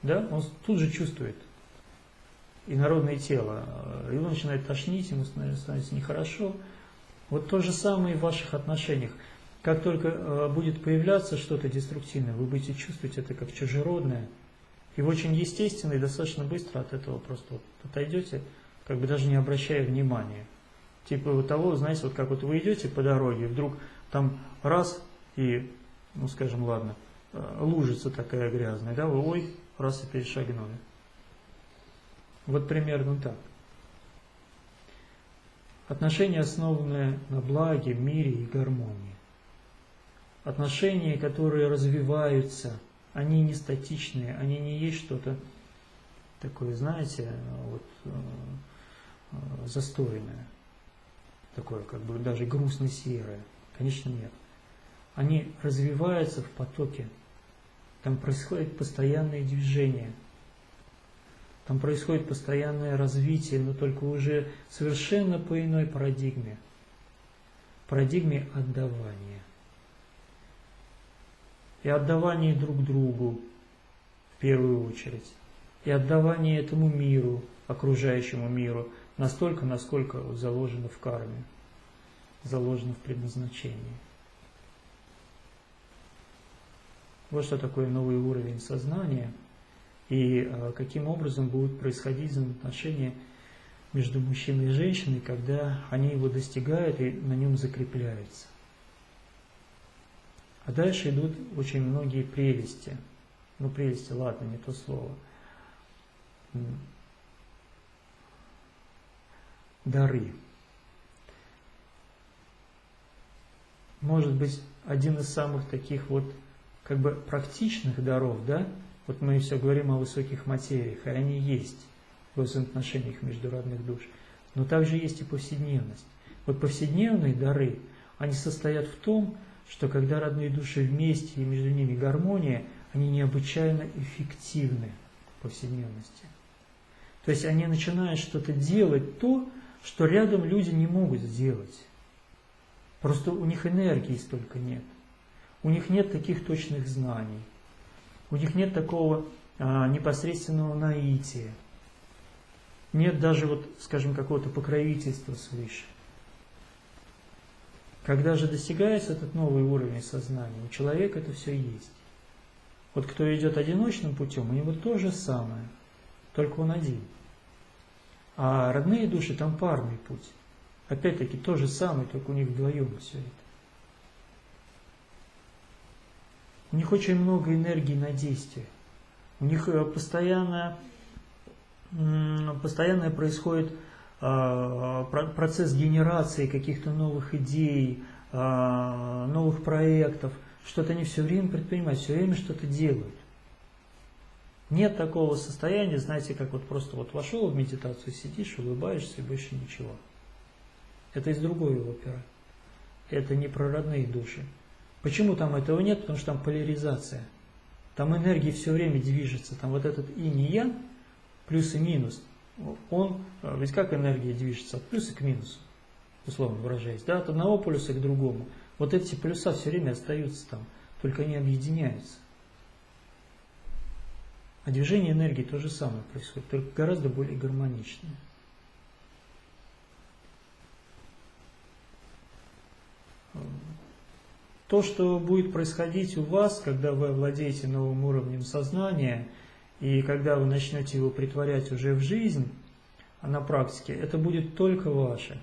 да, он тут же чувствует инородное тело, его начинает тошнить, ему становится нехорошо. Вот то же самое и в ваших отношениях. Как только будет появляться что-то деструктивное, вы будете чувствовать это как чужеродное, и вы очень естественно и достаточно быстро от этого просто вот отойдете, как бы даже не обращая внимания. Типа вот того, знаете, вот как вот вы идете по дороге, вдруг там раз и, ну скажем, ладно, лужица такая грязная, да, вы ой, раз и перешагнули. Вот примерно так. Отношения, основанные на благе, мире и гармонии. Отношения, которые развиваются, они не статичные, они не есть что-то такое, знаете, вот, застойное, такое как бы даже грустно-серое. Конечно, нет. Они развиваются в потоке. Там происходит постоянное движение. Там происходит постоянное развитие, но только уже совершенно по иной парадигме. Парадигме отдавания. И отдавание друг другу в первую очередь. И отдавание этому миру, окружающему миру, настолько, насколько заложено в карме, заложено в предназначении. Вот что такое новый уровень сознания и каким образом будут происходить взаимоотношения между мужчиной и женщиной, когда они его достигают и на нем закрепляются. А дальше идут очень многие прелести. Ну, прелести, ладно, не то слово. Дары. Может быть, один из самых таких вот как бы практичных даров, да? Вот мы все говорим о высоких материях, и они есть в взаимоотношениях между родных душ. Но также есть и повседневность. Вот повседневные дары, они состоят в том, что когда родные души вместе и между ними гармония, они необычайно эффективны в повседневности. То есть они начинают что-то делать, то, что рядом люди не могут сделать. Просто у них энергии столько нет. У них нет таких точных знаний. У них нет такого непосредственного наития. Нет даже, вот, скажем, какого-то покровительства свыше. Когда же достигается этот новый уровень сознания, у человека это все есть. Вот кто идет одиночным путем, у него то же самое, только он один. А родные души, там парный путь. Опять-таки то же самое, только у них вдвоем все это. У них очень много энергии на действие. У них постоянно происходит процесс генерации каких-то новых идей, новых проектов. Что-то они все время предпринимают, все время что-то делают. Нет такого состояния, знаете, как вот просто вот вошел в медитацию, сидишь, улыбаешься и больше ничего. Это из другой оперы. Это не про родные души. Почему там этого нет? Потому что там поляризация. Там энергия все время движется. Там вот этот инь и ян, плюс и минус, он, ведь как энергия движется? От плюса к минусу, условно выражаясь. Да? От одного полюса к другому. Вот эти полюса все время остаются там, только они объединяются. А движение энергии то же самое происходит, только гораздо более гармоничное. То, что будет происходить у вас, когда вы овладеете новым уровнем сознания, и когда вы начнете его притворять уже в жизнь, а на практике, это будет только ваше.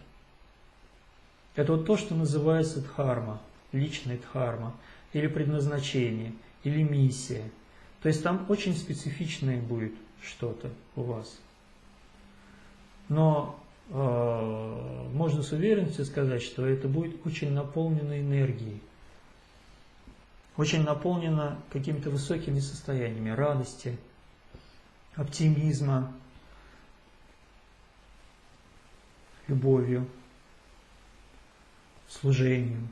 Это вот то, что называется дхарма, личная дхарма, или предназначение, или миссия. То есть там очень специфичное будет что-то у вас. Но можно с уверенностью сказать, что это будет очень наполнено энергией, очень наполнено какими-то высокими состояниями радости, оптимизма, любовью, служением,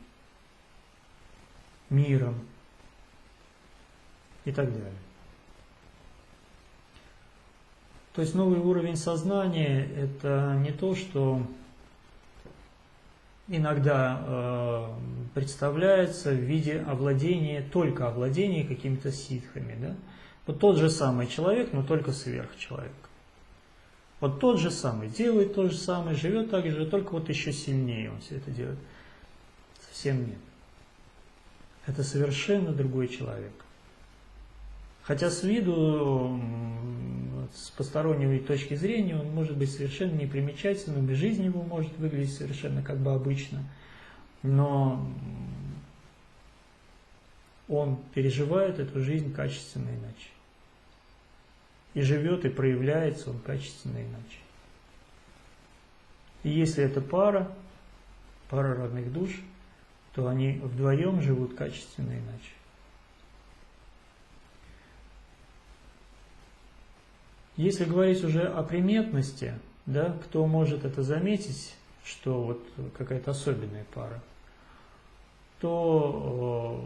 миром и так далее. То есть новый уровень сознания – это не то, что иногда представляется в виде овладения, только овладения какими-то ситхами. Да? Вот тот же самый человек, но только сверхчеловек. Вот тот же самый, делает то же самое, живет так же, только вот еще сильнее он все это делает. Совсем нет. Это совершенно другой человек. Хотя с виду, с посторонней точки зрения, он может быть совершенно непримечательным, и жизнь его может выглядеть совершенно как бы обычно, но он переживает эту жизнь качественно иначе. И живет, и проявляется он качественно иначе. И если это пара родных душ, то они вдвоем живут качественно иначе. Если говорить уже о приметности, да, кто может это заметить, что вот какая-то особенная пара, то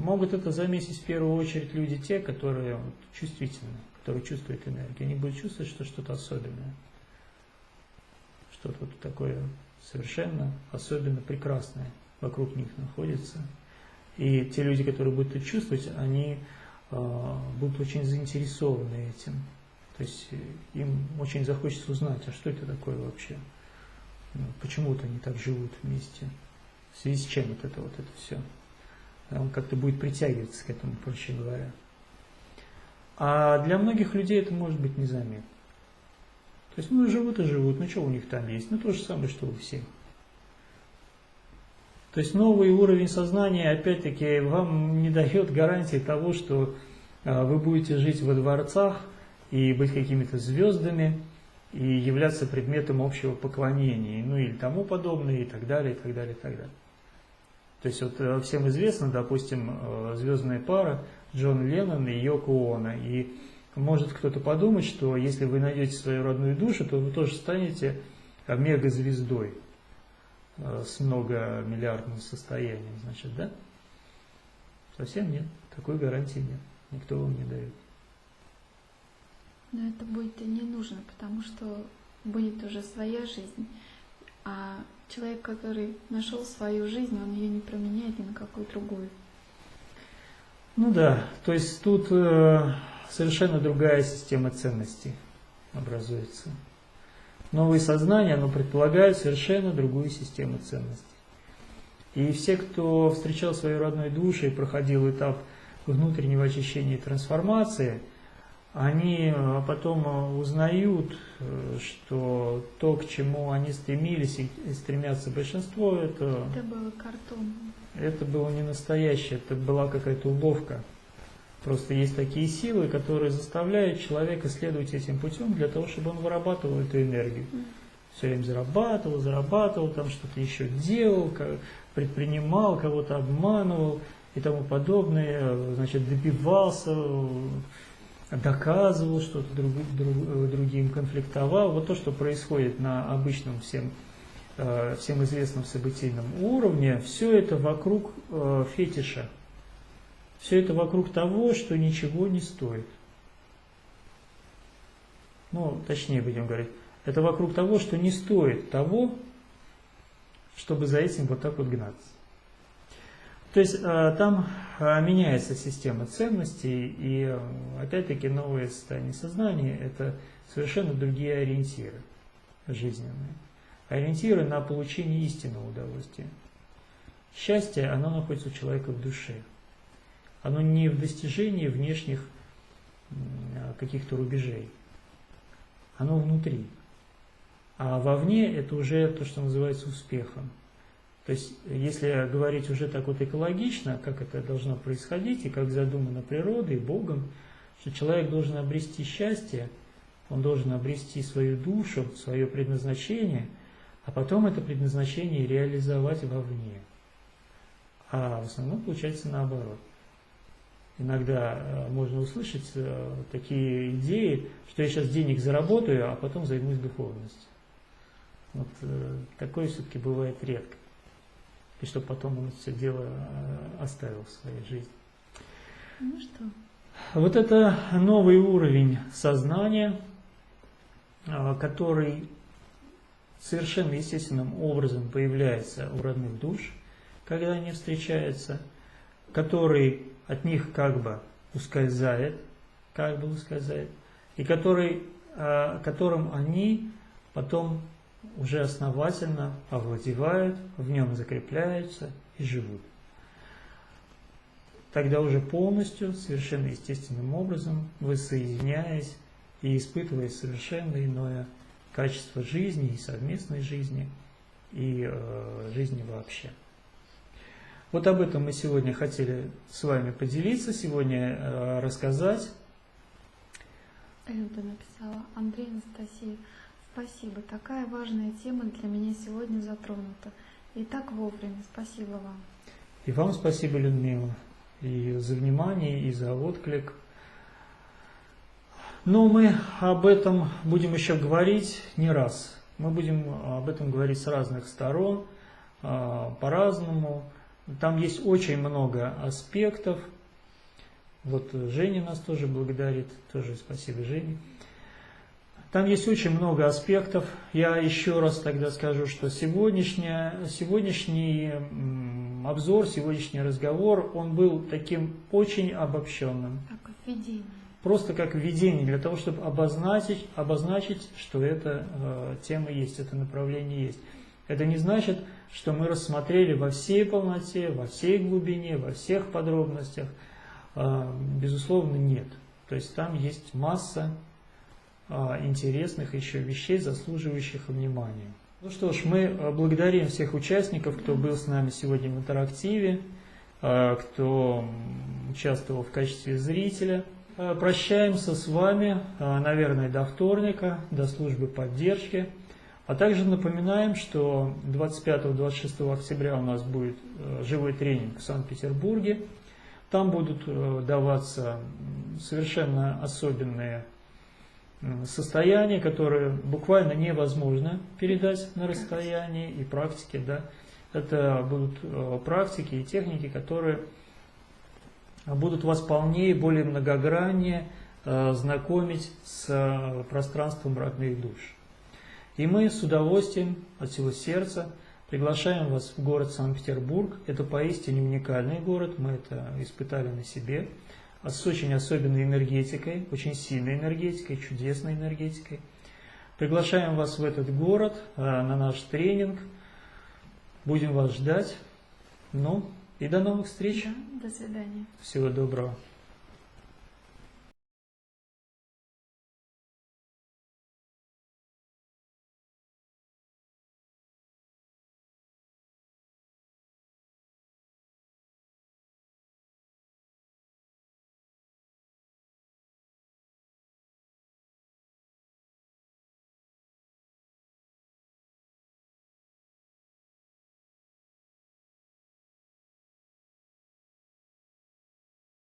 могут это заметить в первую очередь люди те, которые чувствительны, которые чувствуют энергию. Они будут чувствовать, что что-то особенное, что-то вот такое совершенно особенно прекрасное вокруг них находится. И те люди, которые будут это чувствовать, они будут очень заинтересованы этим. То есть им очень захочется узнать, а что это такое вообще, почему-то они так живут вместе, в связи с чем вот это все. Он как-то будет притягиваться к этому, проще говоря. А для многих людей это может быть незаметно. То есть, живут и живут, что у них там есть? То же самое, что у всех. То есть новый уровень сознания, опять-таки, вам не дает гарантии того, что вы будете жить во дворцах, и быть какими-то звездами, и являться предметом общего поклонения, или тому подобное, и так далее, и так далее, и так далее. То есть вот всем известно, допустим, звездная пара Джон Леннон и Йоко Оно, и может кто-то подумать, что если вы найдете свою родную душу, то вы тоже станете мегазвездой с многомиллиардным состоянием, значит, да? Совсем нет, такой гарантии нет, никто вам не дает. Но это будет и не нужно, потому что будет уже своя жизнь. А человек, который нашел свою жизнь, он ее не променяет ни на какую другую. Да, то есть тут совершенно другая система ценностей образуется. Новое сознание, оно предполагает совершенно другую систему ценностей. И все, кто встречал свою родную душу и проходил этап внутреннего очищения и трансформации, они потом узнают, что то, к чему они стремились и стремятся большинство, Это было картон. это было не настоящее, это была какая-то уловка. Просто есть такие силы, которые заставляют человека следовать этим путем для того, чтобы он вырабатывал эту энергию. Все время зарабатывал, там что-то еще делал, предпринимал, кого-то обманывал и тому подобное, значит, добивался, доказывал что-то другим, конфликтовал. Вот то, что происходит на обычном всем известном событийном уровне, все это вокруг фетиша. Все это вокруг того, что ничего не стоит. Ну, точнее будем говорить, это вокруг того, что не стоит того, чтобы за этим вот так вот гнаться. То есть там меняется система ценностей, и опять-таки новое состояние сознания – это совершенно другие ориентиры жизненные. Ориентиры на получение истинного удовольствия. Счастье, оно находится у человека в душе. Оно не в достижении внешних каких-то рубежей. Оно внутри. А вовне это уже то, что называется успехом. То есть, если говорить уже так вот экологично, как это должно происходить, и как задумано природой, Богом, что человек должен обрести счастье, он должен обрести свою душу, свое предназначение, а потом это предназначение реализовать вовне. А в основном получается наоборот. Иногда можно услышать такие идеи, что я сейчас денег заработаю, а потом займусь духовностью. Вот такое все-таки бывает редко. И чтобы потом он все дело оставил в своей жизни. Ну что? Вот это новый уровень сознания, который совершенно естественным образом появляется у родных душ, когда они встречаются, который от них как бы ускользает, и которым они потом уже основательно овладевают, в нем закрепляются и живут. Тогда уже полностью, совершенно естественным образом, воссоединяясь и испытывая совершенно иное качество жизни и совместной жизни, и жизни вообще. Вот об этом мы сегодня хотели с вами поделиться, сегодня рассказать. Люда написала: Андрей, Анастасия, спасибо. Такая важная тема для меня сегодня затронута. И так вовремя. Спасибо вам. И вам спасибо, Людмила, и за внимание, и за отклик. Но мы об этом будем еще говорить не раз. Мы будем об этом говорить с разных сторон, по-разному. Там есть очень много аспектов. Вот Женя нас тоже благодарит, тоже спасибо, Жене. Там есть очень много аспектов. Я еще раз тогда скажу, что сегодняшний обзор, сегодняшний разговор, он был таким очень обобщенным. Как введение. Просто как введение, для того, чтобы обозначить, что эта тема есть, это направление есть. Это не значит, что мы рассмотрели во всей полноте, во всей глубине, во всех подробностях. Безусловно, нет. То есть там есть масса интересных еще вещей, заслуживающих внимания. Ну что ж, мы благодарим всех участников, кто был с нами сегодня в интерактиве, кто участвовал в качестве зрителя. Прощаемся с вами, наверное, до вторника, до службы поддержки. А также напоминаем, что 25-26 октября у нас будет живой тренинг в Санкт-Петербурге. Там будут даваться совершенно особенные состояния, которые буквально невозможно передать на расстоянии, и практики, да. Это будут практики и техники, которые будут вас полнее, более многограннее знакомить с пространством родных душ. И мы с удовольствием от всего сердца приглашаем вас в город Санкт-Петербург. Это поистине уникальный город, мы это испытали на себе, с очень особенной энергетикой, очень сильной энергетикой, чудесной энергетикой. Приглашаем вас в этот город на наш тренинг. Будем вас ждать. Ну, и до новых встреч. Да, до свидания. Всего доброго.